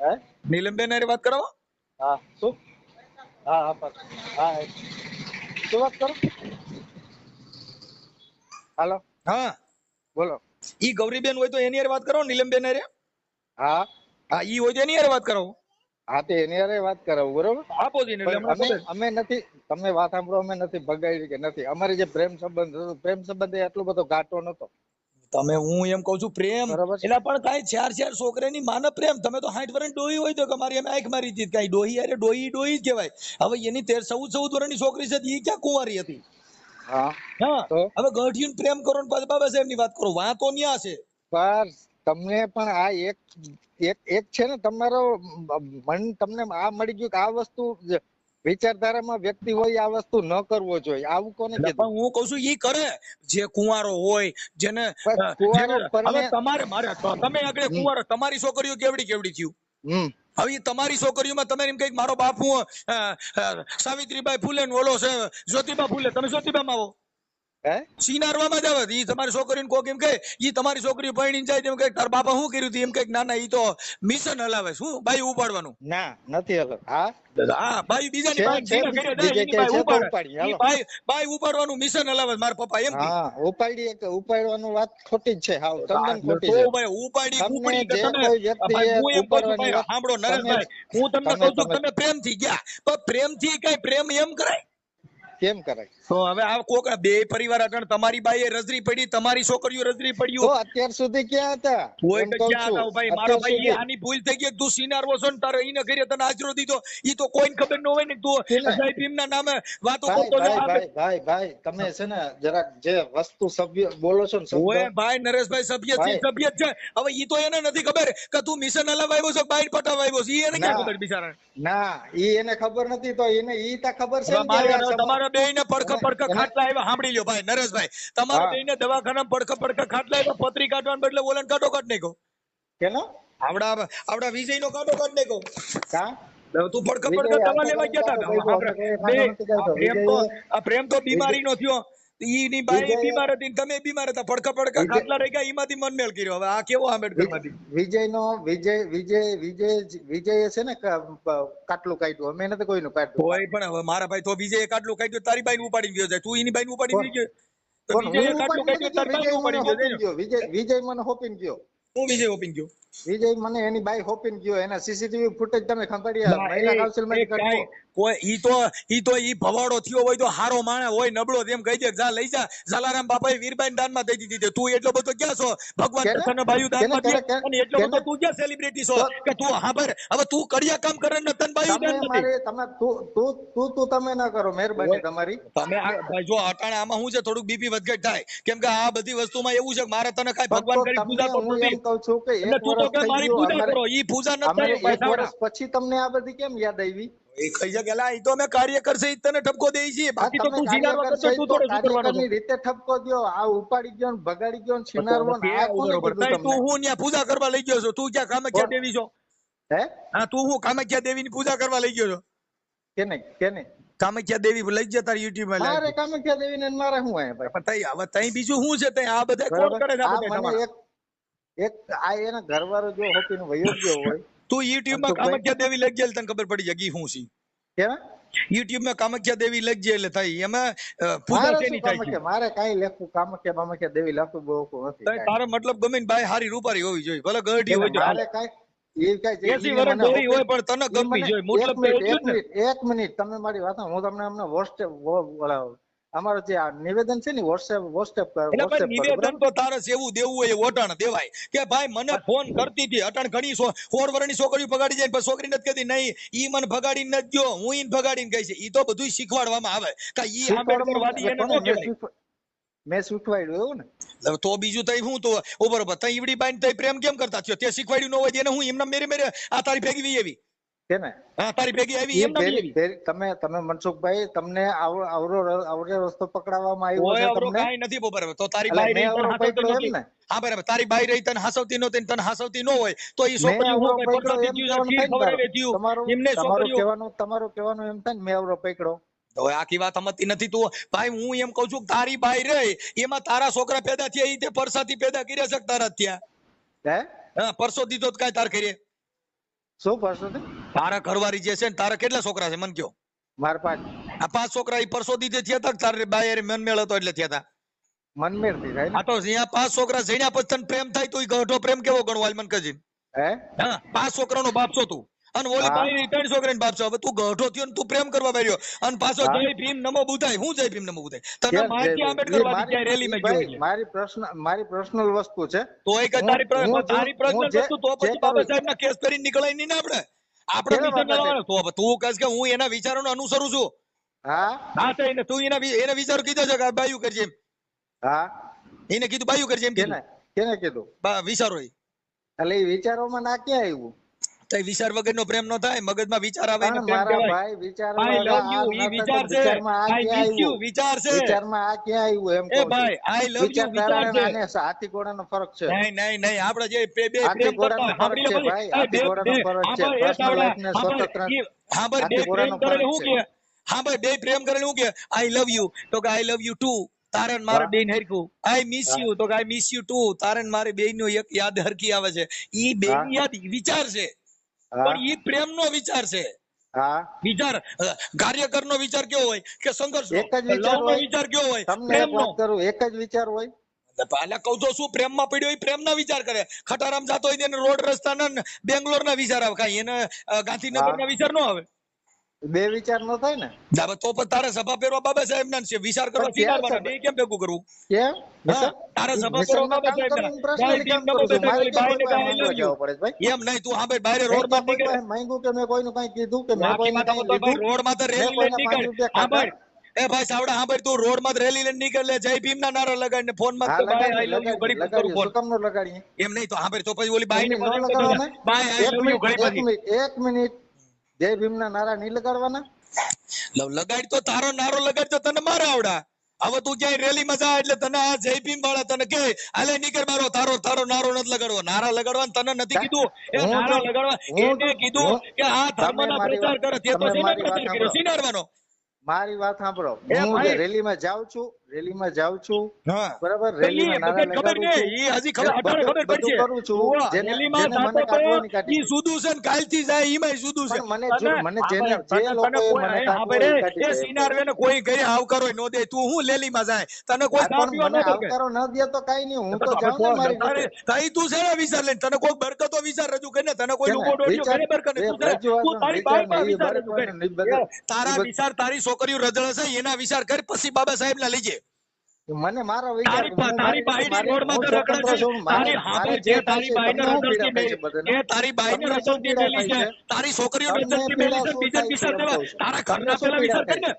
હે? નીલમ બેનરે વાત કરાવો. હા શું? હા હા પાછું. હા શું વાત કરો? હાલો હા, બોલો. ઈ ગૌરીબેન હોય તો એની હારે વાત કરો, નીલમ બેનરે. હા હા, ઈ હોય તો એની હારે વાત કરાવો. હા તે એની હારે વાત કરાવું બરોબર. આપો જઈને એટલે પણ હમણાં અમે નથી, તમે વાત સાંભળો, અમે નથી બગાડી કે નથી. અમારી જે પ્રેમ સંબંધ હતો, પ્રેમ સંબંધ એ એટલો બધો ઘાટો નતો. તમે હું એમ કઉ છું પ્રેમ બરાબર છે. એટલે પણ કઈ 4 છોકરાની માને પ્રેમ. તમે તો 60 વર્ષની ડોહી હોય તો કે મારી એમ આંખ મારી હતી, કઈ ડોહી અરે ડોહી ડોહી જ કહેવાય. હવે એની 13-14 વર્ષની છોકરી છે એ ક્યાં કુંવારી હતી? હા હા, તો હવે ગઢિયું પ્રેમ કરો ને પાછા બાબા સાહેબ ની વાત કરો, વાં તો ન્યા છે. પર તમને પણ આ એક એક એક છે ને તમારો મન તમને આ મળી ગયું કે આ વસ્તુ વિચારધારામાં વ્યક્તિ હોય આ વસ્તુ ન કરવો જોઈએ, આવું કોને એટલે કીધું? પણ હું કઉ છું ઈ કરે જે કુંવારો હોય, જેને પણ કુંવારો હવે પરણે તમારે મારે તમે આગળ કુંવારો, તમારી છોકરીઓ કેવડી કેવડી થયું. હમ હવે ઈ તમારી છોકરીઓમાં તમે એમ કઈક મારો બાપુ સાવિત્રીબાઈ ફૂલે ને ઓલો છે જ્યોતિબા ફૂલે, તમે જ્યોતિબા માં આવો. હે સિનારવામાં જ આવે. ઈ તમારી છોકરીને કોક એમ કહે, ઈ તમારી છોકરી પરણીને જાય તેમ કઈક તાર બાપા શું કર્યું હતું એમ કઈક, ના ના ઈ તો મિશન હલાવે, શું બાઈ ઉપાડવાનું. ના નથી અલગ. હા હા, બાઈ બીજાની છે બાઈ છે જીના ઘરે જાય બીજે એની ક્યાંય બાઈ છે તો ઉપાડે. ઉપાડી ઈ હાલો. બાઈ ઉપાડવાનું મિશન હલાવે મારા પપ્પા એમ કે. હા ઉપાડી કે ઉપાડવાનું વાત ખોટી જ છે, હાવ તદ્દન ખોટી તો છે. ભાઈ ઉપાડી તમને કુપડી કે જે તમે કોઈ વ્યક્તિએ ભાઈ હું એમ કહું છું ઉપાડવાની ભાઈ વાત સાંભળો તમે નરેશભાઈ, હું તમને કહું છું કે તમે પ્રેમથી ગયા, પણ પ્રેમથી કઈ પ્રેમ એમ કરાય? કેમ કરાય? તો હવે આ કોક બે પરિવાર અટણ, તમારી બાઈએ રજરી પડી, તમારી છોકરીઓ રજરી તો પડ્યું. અત્યાર સુધી ક્યાં હતા હોય એમ તો કઉ ક્યાં છું. હતા ભાઈ? મારો અત્યાર ભાઈ સુધી આની ભૂલ થઈ ગઈ. તું સિનારવો છો ને તારે ઈને ઘરે તને આશરો દીધો, ઈ તો કોઈને ખબર ન હોય ને. તું કેને? જય ભીમના નામે વાતો ભાઈ કરતો ભાઈ ભાઈ ભાઈ ભાઈ તમે છે ને જરાક જે વસ્તુ સભ્ય બોલો છો ને શબ્દ, ઓય ભાઈ નરેશભાઈ સભ્ય છે, ભાઈ સભ્ય છે. હવે ઈ તો એને નથી ખબર કે તું મિશન હલાવ આવ્યો છો, બાઈટ પટાવ આવ્યો છે. ઈ એને ક્યાં ના ખબર બિચારા? ના ઈ એને ખબર નથી તો એને ઈ તા ખબર છે હવે ને કે મારી આ વાત, તમારા બેયને પડખા ખાટલા આવ્યા. સાંભળી લ્યો ભાઈ નરેશભાઈ, તમારા હા બેયને દવાખાનામાં પડખા ખાટલા આવ્યા. પતરી કાઢવાને બદલે ઓલાને કાઢો કાઢ નાખ્યો. કેનો આવડા વિજયનો કાઢો કાઢ નાખ્યો. કા તું પડખા વિજય દવા આપણે લેવા કોઈ ગયા કાઢો હતા. કાઢ્યો, અમે કોઈ બે કાઢો નથી કાઢ્યો. આ પ્રેમ તો બીમારીનો થયો. ઈની બાઈ વિજય બીમાર હતી ને તમે બીમાર હતા. પડખા ખાટલા રહી ગયા, ઈમાંથી મનમેલ કર્યો. હવે આ કેવો આંબેડકર માંથી? વિજય છે ને કાટલું કાઢ્યું, અમે નથી કોઈનું કાઢ્યું. કોઈ પણ હવે મારા ભાઈ તો વિજય કાટલું કાઢ્યું, તારી બાઈને ઉપાડી ગયો જાય. તું એની બાઈને ઉપાડી ગયો તો પણ વિજય હું કાટલું ઉપાડીને કાઢ્યું, તારી બાઈને મને ઉપાડી ગયો હોપીને જાય. ગયો. વિજય મને હોપીને ગયો. હું વિજય ઓપીને ગયો. વિજય મને એની બાઈ હોપીને ગયો. એના સીસીટીવી ફૂટેજ તમે ખંભાળિયા મહિલા કાઉન્સિલ માંથી કાઢો. ઈ તો ભવાડો થયો હોય તો હારો માણસ હોય, નબળો તેમ કહી દે જા લઈ જા. જલારામ બાપાએ વીરબાઈ દાનમાં દઈ દીધી. તું એટલો બધો ક્યાં છો? ભગવાન કૃષ્ણ બાયુ દાનમાં દે અને એટલો બધો તું ક્યાં સેલિબ્રિટી છો કે તું હાબર? હવે તું કડિયા કામ કરે ને તન બાયુ દાન નથી. તમે ના કરો મહેરબાની તમારી. તમે ભાઈ જો અટાણે આમાં શું છે, થોડુંક બીપી વધઘટ થાય, કેમ કે આ બધી વસ્તુમાં એવું છે કે મારે તને કઈ ભગવાન કરી પૂજા કરતો હું એમ નથી. કહું છું કે એટલે તું તો કરો કે મારી પૂજા કરો, ઈ પૂજા નથી અમારે થાય ભાઈ 1 સાવડા. વર્ષ પછી તમને આ બધી કેમ યાદ આવી? એ કઈ જગ્યા લા, ઈ તો અમે કાર્યકર છે, ઈ તને ઠપકો દે છે, બાકી તો તમે તું સિનારવા કાર્યકર કરતો છો તું તો થોડો શું કરવાનો છો? કાર્યકરની રીતે ઠપકો દ્યો. આ ઉપાડી ગયો ને ભગાડી ગયો ને છીનારવો ને આ કોને બરોબર. કીધું તઈ તું તમને? હું ન્યા પૂજા કરવા લઈ ગયો છો? તું ક્યાં કામાખ્યા કોણ? દેવી છો? હે હા, તું હું કામાખ્યા દેવીની પૂજા કરવા લઈ ગયો છો? કેને કામાખ્યા દેવી લઈ ગયા તારી યુટ્યુબ માં મારે લાગી. કામાખ્યા દેવી ને મારે શું હે ભાઈ? પણ તઈ હવે તઈ બીજું શું છે? તઈ આ બધા કોણ બરાબર. કરે છે? આ આ બધા મને તમારા એક આ એના ઘરવાળો જો હોપીને વયો ગયો હોય તું યુટ્યુબ માં મનસુખભાઈ. કામાખ્યા દેવી લઈ જાય તને ખબર પડી જાય કે શું છે. કેવા યુટ્યુબ માં કામાખ્યા દેવી લઈ જાય એટલે થાય એમાં પૂજા મારે શેની શું થાય છે? કામાખ્યા? મારે કાંઈ લેખું કામાખ્યા દેવી લખું બહુ નથી તઈ કાંઈ. તારો મતલબ ગમે ને બાય હારી રૂપારી હોવી જોઈએ, ભલે ગરડી હોય તો મારે કાંઈ એ કાંઈ 80 વર્ષ ડોહી હોય પણ તને ગમવી જોઈએ, મતલબ તો એટલું જ ને. એક મિનિટ તમે મારી વાત સાંભળો. હું તમને અમને વોટ્સએપ અમારું જે આ નિવેદન છે ને વોટ્સએપ એટલે ભાઈ નિવેદન તો તારે સેવું દેવું હોય એ ઓટાણ દેવાય કે ભાઈ મને ફોન કરતી હતી, અટાણ ઘણી 16 વર્ષની છોકરીઓ ભગાડી જાય, પણ છોકરી નથી કહેતી નહીં ઈ મને ભગાડીને નથી ગયો, હું ઈને ભગાડીને ગઈ છે. ઈ તો બધું શીખવાડવામાં આવે કે ઈ આંબેડકરવાદી એને નો કહેવાય. મેં શીખવાડ્યું એવું ને. હવે તો બીજું તઈ હું તો બરોબર તઈ ઈવડી બાઈને તઈ પ્રેમ કેમ કરતા થયો? તે શીખવાડ્યું ન હોય એને હું એમના મેરે આ તારી ભેગી વી એવી છે ને હા તારી ભેગી આવી એમના વી એવી તમે મનસુખભાઈ તમને આવરો રસ્તો પકડાવવામાં ઓય આવ્યો છે અવરો તમને. કાઈ નથી બરાબર. તો તારી એટલે બાઈ મેં રહી તને અવરો હાસવતી પકડ્યો નહોતી. એમ ને? હા બરાબર, તારી બાઈ રહી તને હાસવતી નહોતી ને તને હાસવતી ન હોય તો ઈ મેં છોકરી અવરો હું કઈ પકડ્યો પરસાદી એમ થયું કહેવાનું છે, થાય ખીર ને તારું. ખવડાવી થયું એમને છોકરીઓ. તમારું કહેવાનું એમ થાય ને મેં અવરો પકડ્યો. હવે આખી વાત સમજતી નથી તું ભાઈ. હું એમ કઉ છું કે તારી બાઈ રહી એમાં તારા છોકરા પેદા થયા ઈ તે પરસાથી પેદા કર્યા છે તારા થયા? હે હા, પરસો દીધો તો કાંઈ તાર કરીએ? શું પરસો છે? તારા ઘરવાળી જે છે ને તારા કેટલા છોકરા છે મન કયો? મારા 5 આ 5 છોકરા ઈ પરસો દીધે થયા તા તારે બાઈ હારે મનમેળ હતો એટલે થયા તા? મનમેળ થી થાય ને. આ તો અહીંયા 5 છોકરા જણ્યા પછી તને પ્રેમ થાય તો ઈ ગઢો પ્રેમ કેવો ગણવો હાલ મન કજી? હે હા, 5 છોકરાનો બાપ છો તું અને ઓલી બાઈ 3 છોકરાનો બાપ છો. હવે તું ગઢો થયો ને તું પ્રેમ કરવા બેર્યો અને પાછો જય ભીમ નમો બુધાય. હું જય ભીમ નમો બુધાય? તને મારથી આંબેડકરવાદી ક્યાંય રેલીમાં ગયો છે? મારી પર્સનલ વસ્તુ છે. તો એ કે તારી પ્રશ્ન વસ્તુ તો પછી બાબા સાહેબના કેસ કરીને નીકળાય નહીં ને આપણે વિચાર લેવાનો. તો હવે તું કહેશ કે હું એના વિચારોને અનુસરું છું. હા હા તો એને તું એના વિચારો કીધા છે કે બાયું કરજે એમ? હા એને કીધું બાયું કરજે એમ કીધું? કેને કીધું? વિચારો એટલે એ વિચારોમાં ના ક્યાં આવ્યું? તો વિચાર વગરનો પ્રેમ નો થાય, મગજમાં વિચાર આવે એને પ્રેમ મારા કહેવાય. ભાઈ I વિચારમાં love you ઈ વિચાર છે, I miss you વિચાર છે. વિચારમાં આ ક્યાં આવ્યું એમ એ કહું છું. ભાઈ I love you વિચાર છે. અને હાથી ઘોડાનો ફરક છે. નહીં આપણે જે બે હાથી પ્રેમ ઘોડાનો કરતા ફરક છે ભાઈ. હાથી ઘોડાનો ફરક છે. પર્સનલ લાઈફ ને સ્વતંત્ર હા ભાઈ બે પ્રેમ કરેલે હું કે હા ભાઈ બે પ્રેમ કરેલે હું કે I love you તો કે I love you too તારે મારે બેન હરખું. I miss you તો કે I miss you too તારે મારે બેયનો એક યાદ હરખી આવે છે. ઈ બેન યાદ વિચાર છે પણ ઈ પ્રેમનો વિચાર છે. હા વિચાર કાર્યકરનો વિચાર કેવો હોય કે સંઘર્ષ એક જ વિચાર હોય. વિચાર કેવો હોય તમને એક પ્રેમનો. વાત કરું, એક જ વિચાર હોય. પહેલા કહું તો શું પ્રેમમાં પડ્યો હોય પ્રેમના વિચાર કરે. ખટારામ જાતો હોય એને રોડ રસ્તાના બેંગ્લોરના વિચાર આવે, કાંઈ એને ગાંધીનગરના વિચાર ન આવે. બે વિચાર નો થાય ને. તો પણ તારે સભા ફેરવા બાબા સાહેબ ના છે વિચાર કરવા સીધારવાના બે કેમ ભેગું કરવું? કેમ હા, તારે સભા ફેરવા બાબા સાહેબ એમ નહીં તું હા ભાઈ બહાર રોડ માં નીકળે માંગ્યું કે મેં કોઈનું કઈ કીધું કે મેં કોઈને કઈ કીધું? રોડ માં તો રેલી લઈને નીકળ. હા ભાઈ એ ભાઈ સાવડા હા ભાઈ તું રોડ માં રેલી લઈને નીકળ લે જય ભીમ ના નારા લગાડીને ફોન માં આઈ લવ યુ ઘડી કરું ફોન. શું કામ નો લગાડીએ? એમ નહીં તો હા ભાઈ તો પછી ઓલી બાઈ ને બાય આઈ એક લવ યુ ઘડી પછી મિનિટ એક મિનિટ જય ભીમ ના નારા નહીં લગાડવાના? લગાડ તો તારો નારો લગાડ તો તને મારે આવડા. હવે તું ક્યાંય રેલી માં જા એટલે તને આ જય ભીમ વાળા તને કે હાલે નીકળ મારો તારો નારો નથી લગાડવો. નારા લગાડવા તને નથી કીધું. એ નારા લગાડવા એને કીધું કે આ ધર્મના પ્રચાર કરે તે તો શેનો પ્રચાર કર્યો સિનારવાનો. મારી વાત સાંભળો, હું જે રેલીમાં જાઉં છું હા બરાબર, રેલીમાં નારા લગાડું છું, ઈ હજી ખબર પડશે કરું છું. જેને મને કાઢવાની કાઢી. ઈ સુધુ છે ને કાલથી જાય ઈમાંય સુધુ છે. મને જેને જે લોકોએ મને કાઢવું એ કાઢી એ દે. સિનારવેને કોઈ ઘરે આવકારો નો દે. તું હું લેલીમાં જાય તને કોઈ આ પણ મને આવકારો ન દે તો કઈ નહીં, હું તો જાઉં ને મારી રીતે. તઈ તું છે વિચાર લઈને તને કોઈ બરકતો વિચાર રજૂ કરીને તને કોઈ લોકો ડોડિયો કરે બરકત તું તારી બાઈમાં વિચાર રજૂ કરે. તારા વિચાર તારી છોકરીઓ રજળે છે એના વિચાર કર પછી બાબા સાહેબ ના લીજે. મને મારો વિચાર તારી બાઈની રોડમાં તો રખડે છે. તારી હાથે જે તારી બાઈને રજળતી મેલી એ તારી બાઈને રજળતી મેલી છે. તારી છોકરીઓ રજળતી મેલી છે બીજા વિચાર દેવા. તારા ઘરના પેલા વિચાર કર ને.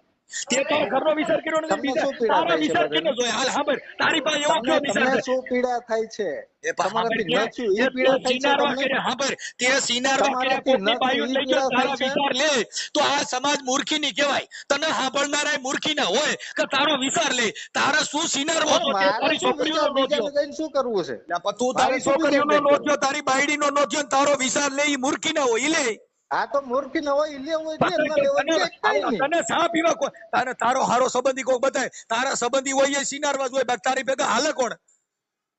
તે તારા ઘરનો વિચાર કર્યો નથી, તમને બીજા શું પીડા તારા થાય છે વિચાર બધાને? કેનો જોઈએ? હાલ સાંભળ, તારી પાસે એવો કયો વિચાર તમને છે? શું પીડા થાય છે? એ પણ તમારાથી સાંભળ, ન થયું ઈ પીડા થાય છે સિનારવા તમને? કર્યા, સાંભળ, તે સિનારવા કર્યા, તમારાથી કોઈની ન બાયું થયું ઈ લઈ ગયો, પીડા તારા થાય છે? વિચાર લે તો આ સમાજ મૂર્ખીની કહેવાય. તને સાંભળનારાય મૂર્ખી ના હોય કે તારો વિચાર લે. તારા શું સિનારવો પણ નોધ્યો? મારે તારી શું છોકરીઓનો વિચાર નોધ્યો. બીજાને જઈને શું કરવું છે? લા, પણ તું મારે તારી શું બીજાને છોકરીઓનો જઈને કરવું? નોધ્યો, તારી બાયડીનો નોધ્યો ને તારો વિચાર લે, ઈ મૂર્ખી ના હોય, ઈ લે. આ તો મૂર્ખી ન હોય, લે હોય લે, ન લેવો તને લે, કાંઈ નહીં. તને સા પીવા તારે તારો હારો સંબંધી કોક બતાય, તારા સંબંધી હોય એ સિનારવા જ હોય, બાકી તારી ભેગા હાલે કોણ?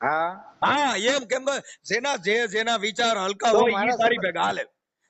હા હા, એમ કેમ કે જેના વિચાર હલકા તો હોય મારા ઈ તારી ભેગા હાલે.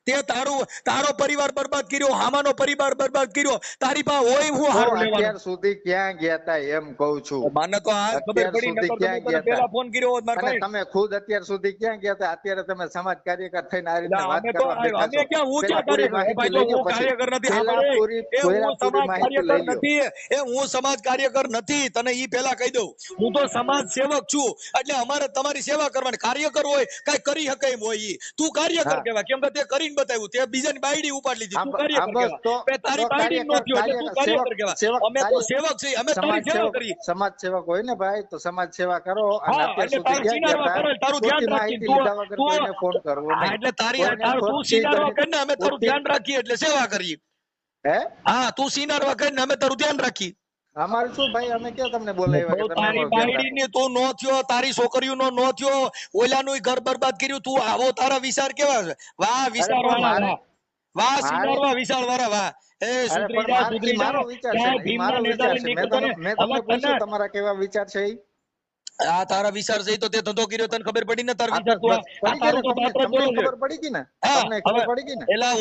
તે તારો પરિવાર બરબાદ કર્યો, હામાનો પરિવાર બરબાદ કર્યો, તારી પાસે હોય હું તો હારું લેવાનું? અત્યાર સુધી ક્યાં ગયા તા એમ કહું છું. મને તો આ ખબર અત્યાર પડી, સુધી નકર ક્યાં તો તને ગયા પહેલા તા? ફોન કર્યો હોત મારા અને ભાઈ. તમે ખુદ અત્યાર સુધી ક્યાં ગયા તા? અત્યારે તમે સમાજ કાર્યકર થઈને આ રીતે ના, વાત અમે તો કરવા બેઠા અમે છો. ક્યાં, હું પહેલા ક્યાં પૂરી કાર્યકર? માહિતી ભાઈ, લઈ તો લ્યો હું પછી. કાર્યકર નથી. પહેલા સાંભળ, પૂરી એ હું પૂરી સમાજ માહિતી કાર્યકર લઈ લ્યો. નથી, એ હું સમાજ કાર્યકર નથી, તને ઈ પહેલા કહી દઉં. હું તો સમાજ સેવક છું, એટલે અમારે તમારી સેવા કરવાની. કાર્યકર હોય કઈ કરી શકે એમ હોય ઈ. તું કાર્યકર હા. કહેવાય, કેમ કે તે કરીને બતાવ્યું, તે બીજાની બાયડી ઉપાડી લીધી, તું આ કાર્યકર બસ કહેવાય. તો બે તારી તો બાયડી નો થયો એટલે તું કાર્યકર કહેવાય. અમે તો સેવક છીએ, અમે તારી સેવા કરીએ. સમાજ સેવક હોય ને ભાઈ, તો સમાજ સેવા કરો. અને હા, અત્યાર એટલે સુધી તારું ક્યાં ગયા સિનારવા તા? કરે, તારું ધ્યાન ખોટી રાખી. માહિતી લીધા વગર કોઈને ફોન કરવો હા, નહીં. એટલે કોઈને તું ખોટી સિનારવા કરીને કરીને અમે તારું ખોટી- ધ્યાન રાખીએ એટલે સેવા કરીએ. હે હા, તું સિનારવા કરીને અમે તારું ધ્યાન રાખીએ. અમારું શું ભાઈ, અમે ક્યાં તમને બોલાવ્યા કે તો તમે તારી અમારું ધ્યાન રાખો? બાયડીની તું નો થયો, તારી છોકરીઓનો નો થયો, ઓલાનું ઘર બરબાદ કર્યું, તું આવો, તારા વિચાર કેવા છે? વાહ વિચાર પણ વાળા, મારે- વાહ મારે- સિનારવા વિશાળ વાળા, વાહ. એ અરે સુધરી પણ જા, મારે- સુધરી ઈ મારો જા. વિચાર છે ક્યાંય ને, ઈ મારો ભીમના વિચાર નેતાને છે. મેં નીકળતો તમને ને. હવે પૂછ્યું તને તમારા કેવા વિચાર છે ઈ? આ તારા વિચાર છે ઈ તો તે ધંધો કર્યો, તને ખબર પડી ને તારા આ વિચાર? તો તું આ પડી ગઈ ને તારું તો તમને, પાત્ર તમને જોયું છે. ખબર પડી ગઈ ને? હા, તમને હવે ખબર પડી ગઈ ને? એલા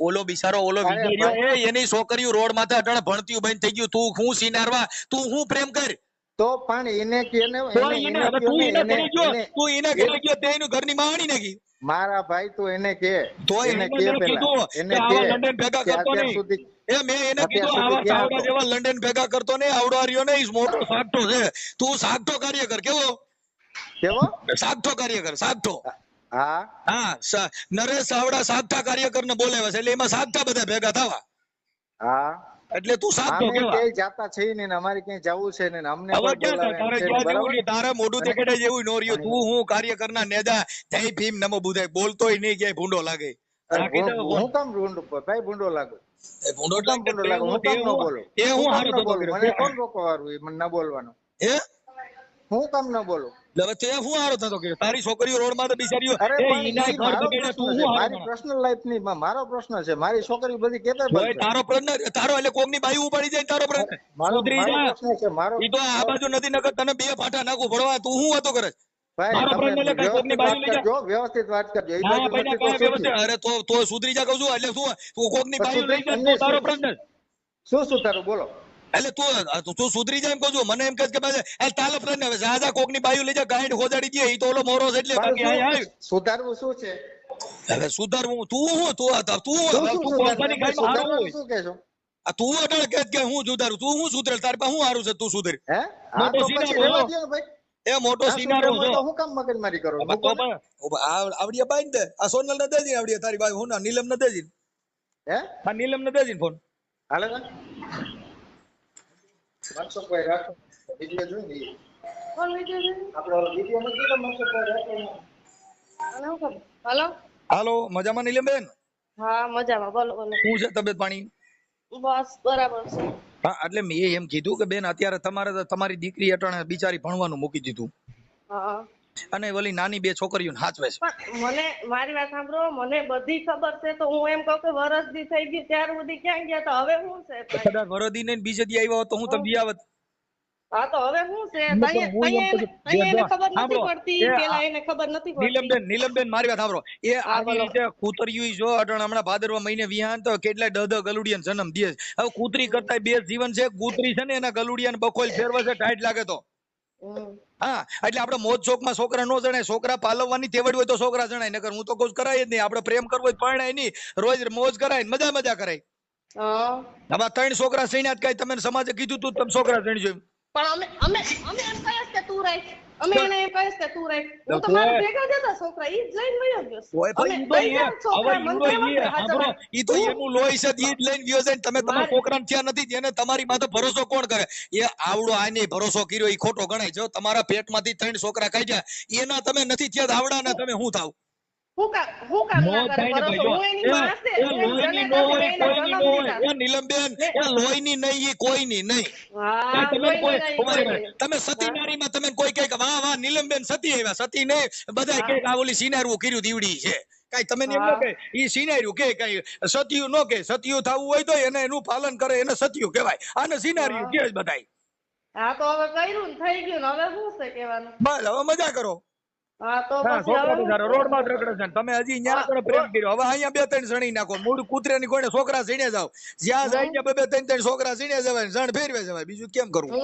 ઓલો બિચારો ઓલો અરે વિજય રહ્યો, ભાઈ. એની છોકરીઓ રોડ માથે અટાણે ભણતી બંધ થઈ ગયું. તું હું સિનારવા, તું હું પ્રેમ કર. તો પણ એને કેને તો એને એને એને હવે કયો તું ને એને એને ઘરે ગયો, એને તું એને ઘરે ગયો, તે એનું ઘરની માણી નાખી. મારા ભાઈ તું એને કે તો એને એને કે મેં પેલા કીધું એને કે કે આવા લંડન ભેગા કે કરતો અત્યાર નહીં. સુધી મેં એને અત્યાર કીધું સુધી આવા ક્યાં સાવડા હતો? જેવા લંડન ભેગા કરતો નહીં, આવડો હાર્યો નહીં, ઈ મોટો સાગઠો છે. તું સાગઠો કાર્યકર કેવો? કેવો? સાગઠો કાર્યકર, સાગઠો. હા હા, નરેશ સાવડા સાગઠા કાર્યકર ને બોલાવ્યા છે, એટલે એમાં સાગઠા બધા ભેગા થવા. હા એટલે તું સાગઠો અમે કેવા? ક્યાંય જાતા છીએ ને અમારે ક્યાંય જવું છે ને અમને હવે કોઈ ક્યાં બોલાવે તારે છે જ્યાં જેવું બરાબર? રહ્યું, તારે મોઢું અને- દેખાડે જેવું નો રહ્યું. અને- તું હું કાર્યકર ના નેજા જય ભીમ નમો બુધાય બોલતોય નહીં, ક્યાંય ભૂંડો લાગે. રાખી દે ફોન. હું કામ ભૂંડો ભાઈ ભૂંડો લાગુ? એ ભૂંડો હું કામ લાગે, ભૂંડો તે લાગુ? હું કામ ન બોલું? એ હું હું કામ હારો ન ધંધો બોલું? કર્યો. મને કોણ રોકવાનું એ મને ન બોલવાનું? હે? હું કામ ન બોલું? હવે તે હું હારો ધંધો કર્યો? તારી છોકરીઓ રોડ માં તો બિચારીઓ અરે એ પણ ઈનાય ઈ ઘર મારો બગાડ્યા, પ્રશ્ન તું છે, હું હારો મારી માણસ? પર્સનલ લાઈફ ની મારો પ્રશ્ન છે. મારી છોકરી બધી કેપેબલ ભાઈ છે. તારો પ્રશ્ન, તારો એટલે કોકની બાઈ ઉપાડી જાય તારો પ્રશ્ન? મારો સુધરી મારો જા. પ્રશ્ન છે મારો. ઈ તો આ બાજુ નથી, નકર તને બે ફાંટા નાખું પડવા. તું હું વાતો કરે? ભાઈ મારો તમે પ્રશ્ન એટલે કઈ કોકની વ્યવસ્થિત બાઈ વાત લઈ જા. કરજો, વ્યવસ્થિત વાત કરજો. એ ના બાજુ ભાઈ ના નથી તો કાંઈ શું વ્યવસ્થિત. થયું? અરે તો સુધરી જા કહું છું. એટલે શું તું કોકની બાઈ લઈ જા, એમને તો તારો શું- પ્રશ્ન. શું તારું બોલો? એટલે તું સુધરી જાય એમ કહું છું. મને એમ કહે કે ભાઈ એ તાલો પ્રશ્ન હવે જા કોકની બાઈ લઈ જા, ગાંઠ હોજાડી દે. ઈ તો ઓલો મોરો છે એટલે પણ બાકી આય આય. સુધારવું શું છે? હવે સુધારવું તું હું તું શું કોલસાની ગાયમાં હારું સુધારવાનું હોય. શું કહેશો? આ તું અટાણે કહે કે હું સુધારું, તું હું સુધરે, તારી પાસે હું હારું છે, તું સુધરે. હે? હા મોટો તો સિનારો પછી રહેવા હો. દ્યો ને ભાઈ. એ મોટો આ સિનારો સુધારવું હોય છો. તો હું કામ મગજમારી કરો? તો પણ આવડિયા બાઈ દે, આ સોનલ ને દેજી, આવડિયા તારી બાઈ હું ના નીલમ ને દેજી, હે? આ નીલમ ને દેજી ફોન. હાલે ને? મનસુખભાઈ રાખો. વિડીયો જોઈ લઈએ. કોણ વિડિયો છે? આપણે ઓલો વિડીયો નથી જોયો મનસુખભાઈ રાખો? આને હું ખબર? હલો હાલો, મજામાં નીલમ બેન? હા મજામાં, બોલો બોલો. શું છે તબિયત પાણી? બસ બરાબર છે. હા, એટલે મેં એમ કીધું કે બેન અત્યારે તમારી દીકરી અટાણે બિચારી ભણવાનું મૂકી દીધું, હા અને ઓલી નાની બે છોકરીઓને હાચવે છે. પણ મને મારી વાત સાંભળો, મને બધી ખબર છે, તો હું એમ કહું કે વરસ દી થઈ ગયું ત્યાર સુધી ક્યાં ગયા? તો હવે શું છે ભાઈ? કદાચ વરદી ને બીજે દી આવ્યા હોત તો હું તમને આવત. હા તો હવે શું છે? હું પણ હું એમ કહું છું, અહીંયા એને ખબર નથી સાંભળો, પડતી, એ પેલા એને ખબર નથી પડતી. નીલમબેન મારી વાત સાંભળો. એ હા, આવી બોલો. રીતે કૂતરિયું જો અટાણે હમણાં ભાદરવા મહિને વિહાન તો કેટલાય દહ ગલુડિયાને જન્મ દે છે. હવે કૂતરી કરતા બે જીવન છે. કૂતરી છે ને એના ગલુડિયાને બકોલ ફેરવે છે, ટાઈટ લાગે તો. હમ. હા, એટલે આપણે મોજ શોખમાં છોકરા નો જણાય. છોકરા પાલવવાની તેવડ હોય તો છોકરા જણાય, નકર હું તો કહું છું કરાય જ નહીં. આપણે પ્રેમ કરવો હોય પરણાય નહીં, રોજ મોજ કરાય, મજા કરાય. હા હવે 3 છોકરા સૈન્યા કઈ તમે સમાજે કીધું તું તમે છોકરા સણજો? પણ અમે એમ કહીએ કે તું રાખ, અમે એને એમ કહીએ કે તું રાખ. હું તો તો મારા ભેગા જ હતા છોકરા, ઈ જ લઈને વયો ગયો. તોય અમે ભાઈ ઈ તો બે જણ છોકરા, મને તો એમ જ કે સાંભળો, ઈ તો એનું લોહી છે, ઈ જ લઈને ગયો છે ને તમે તમારા મારે- છોકરાને થયા નથી, એને તમારી માથે ભરોસો કોણ કરે? એ આવડો આને ભરોસો કર્યો ઈ ખોટો ગણાય. જો તમારા પેટમાંથી 3 છોકરા કાઢ્યા એના તમે નથી થયા, આવડાના તમે શું થાવ? હું કામ નો ના કરે થાય ને ભરોસો? ભાઈ, હું એની માં છે, એ હું એની લોહીની જને નો સાથે હોય, બેયને કોઈની જન્મ નો હોય. દીધા. એ નીલમબેન, એ લોહીની નહીં, એ કોઈની નહીં. હા, તમે કોઈ કોઈની. તમે સતી નારીમાં તમે કોઈ કહે કે વાહ વાહ નીલમબેન સતી આવ્યા, સતી નહીં બધા હા. કે આ ઓલી સિનારવું કર્યું દીવડી છે. કઈ તમે એમ ન હા. કે ઈ સિનાર્યું કે કઈ સતિયું નો કે, સતિયું થવું હોય તો એને એનું પાલન કરે એને સતિયું કહેવાય, આને સિનાર્યું કે બધાય. હા તો હવે કર્યું ને થઈ ગયું ને, હવે શું છે કહેવાનું? બસ હવે મજા કરો. હા તો હા, પછી હવે છોકરા શું બિચારા છે? રોડમાં જ રખડે છે ને તમે હજી ન્યા હા, કોને પ્રેમ કર્યો? હવે અહીંયા 2-3 સણી નાખો, મૂળ કૂતરાની કોઈને છોકરા સીણે જાવ, જ્યાં જાય ત્યાં 2-3 છોકરા સીણે જવાય, જણ ફેરવે જવાય, બીજું કેમ કરવું?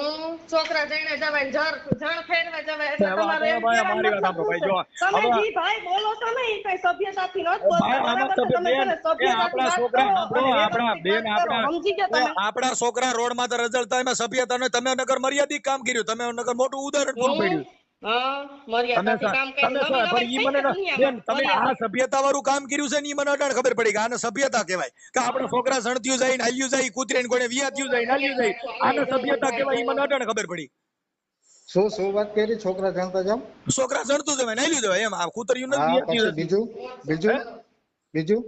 છોકરા જઈને જવાય ને જણ ફેરવા જવાય એટલે હવે તમારે એમ ભાઈ કહેવાનો મારી વાત મતલબ સાંભળો શું ભાઈ, છે? જો તમે હવે જી ભાઈ બોલો છો ને ઈ કઈ સભ્યતાથી નથી ભાઈ બોલતા, આમાં બરાબર છે? તમે છે ને એ આપણા સભ્યતાથી વાત છોકરા કરો સાંભળો, અને આપણા વ્યવસ્થિત બેન વાત કરો. સમજી ગયા તમે? આપણા છોકરા રોડમાં તો રઝળતા, એમાં સભ્યતા ને તમે નગર મર્યાદિત કામ કર્યું, તમે નગર મોટું ઉદાહરણ પૂરું પાડ્યું. હા, તમે મર્યાદાથી કામ કર્યું. નવી નવાઈ પણ ઈ થઈ મને છે દુનિયામાં. બેન તમે આ સભ્યતા વાળું કામ કર્યું છે ને ઈ મને અટાણ ખબર પડી કે આને સભ્યતા કહેવાય, કે આપણા છોકરા સણત્યું જાય ને હાલ્યું જાય, કૂતરીને કોઈને વિયાત્યું જાય ને હાલ્યું જાય, આને સભ્યતા કહેવાય, ઈ મને અટાણ ખબર પડી. શું વાત કરી? છોકરા જાણતા જાવ. છોકરા સણતું જવાય ને હાલ્યું જવાય, એમ આ કૂતરીયું નથી હા, પછી વિયાત્યું. બીજું બીજું બીજું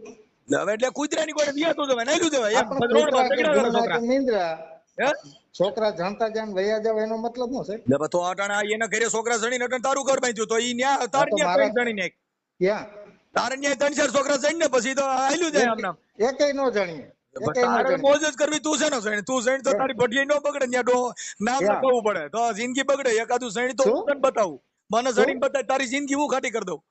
હવે એટલે કૂતરાની કોઈને વિયાતું જવાય ને હાલ્યું જવાય, એમ આપણે રોડમાં કૂતરા કે ઝઘડા કરે ભૂંડા કે છોકરા. નીંદરા, હે છોકરા જાણતા જાણ વયા જાવ એનો મતલબ શું છે? એટલે તો અટાણે એના ઘરે છોકરા સણીને અટાણે તારું ઘર બાંધ્યું તો ઈ ન્યા તાર તો ન્યા મારા ત્રણ સણી નાખ, ક્યાં તારે ન્યા 3-4 છોકરા સણી ને પછી તો હાલ્યું જાય આમ નામ. એકેય નો જાણીએ, એકેય નો તારે જાણીએ. મોજ જ કરવી, તું છે ને સણી, તું સણી તો તારી ભઠિયાઈ નો બગડે, ન્યા ડો નામ ક્યાં? લખાવવું પડે તો જિંદગી બગડે. એકાદું સણી તો શું? હું તને બતાવું, મને શું? સણીને બતાય તારી જિંદગી હું ખાટી કરી દઉં.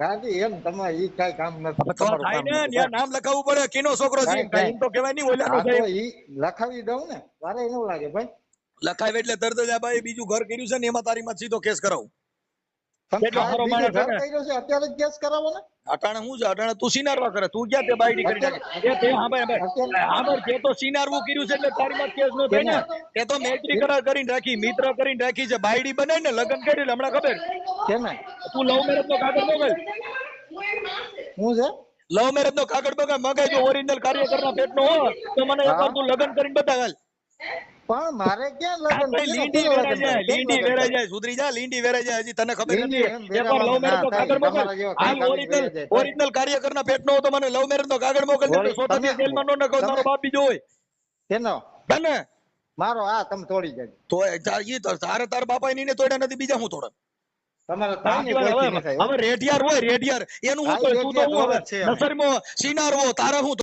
કાકી એમ તમારે ઈ કાંઈ કામ નથી, તો તમારું થાય કામ ને, નથી. ન્યા નામ લખાવવું પડે, કેનો છોકરો છે કાંઈ એમ તો કહેવાય નહીં ઓલાનો હા છે. તો ઈ લખાવી દઉં ને, વારે ન લાગે ભાઈ. લખાવે એટલે તરત જ આ ભાઈ બીજું ઘર કર્યું છે ને એમાં તારી માં સીધો કેસ કરાવું. પણ કેટલો આ સારો બીજું માણસ છે ઘર ને. કર્યો છે અત્યારે જ કેસ કરાવો ને. અટાણે હું છે, અટાણે તું સિનારવા કરે, તું ક્યાં તે બાયડી કરી નાખે? એ તે હા ભાઈ તે તો સિનારવું કર્યું છે એટલે તારી માં કેસ નો થાય ને. તે તો મૈત્રી કરાર કરીને રાખી, મિત્ર કરીને રાખી છે, બાયડી બનાવી ને લગ્ન કરી એટલે હમણાં ખબર કેને તું લવ મેરેજ નો કાગળ મોકલ, હું છે? લવ મેરેજ નો કાગળ મગાઈ જો ઓરિજિનલ કાર્યકરના પેટનો હો તો મને એકવાર તું લગ્ન કરીને બતાવ. પણ મારે ક્યાં લગ્ન ભાઈ લીંડી વેરાઈ જાય, લીંડી વેરાઈ જાય, સુધરી જા, લીંડી વેરાઈ જાય, હજી તને ખબર લીંડી નથી. એમ એકવાર લવ વેરાવામાં મેરેજ નો ના કાગળ થાય, મોકલ, તમારા જેવા હાલ કાંઈ કાગળ વેરાઈ જાય. ઓરિજિનલ કાર્યકરના પેટનો હો તો મને લવ મેરેજ નો કાગળ મોકલ દે, ઓરી- 100 તમે- જેલમાં નો નખો, તારો તમે- બાપ બીજો હોય કેનો તને મારો આ તમે તોડી જાય. તો તારે તાર બાપા ની તોડ્યા નથી, બીજા હું તોડે? તમારે થાય ને હવે કોઈથી ન થાય, હો. હવે રેડિયાર હોય, રેડિયાર એનું હું હા, તોડે? તું તો રેડિયાર હું હવે તોડે જ છે અમે. નસરમાં સિનારવો, તારે હું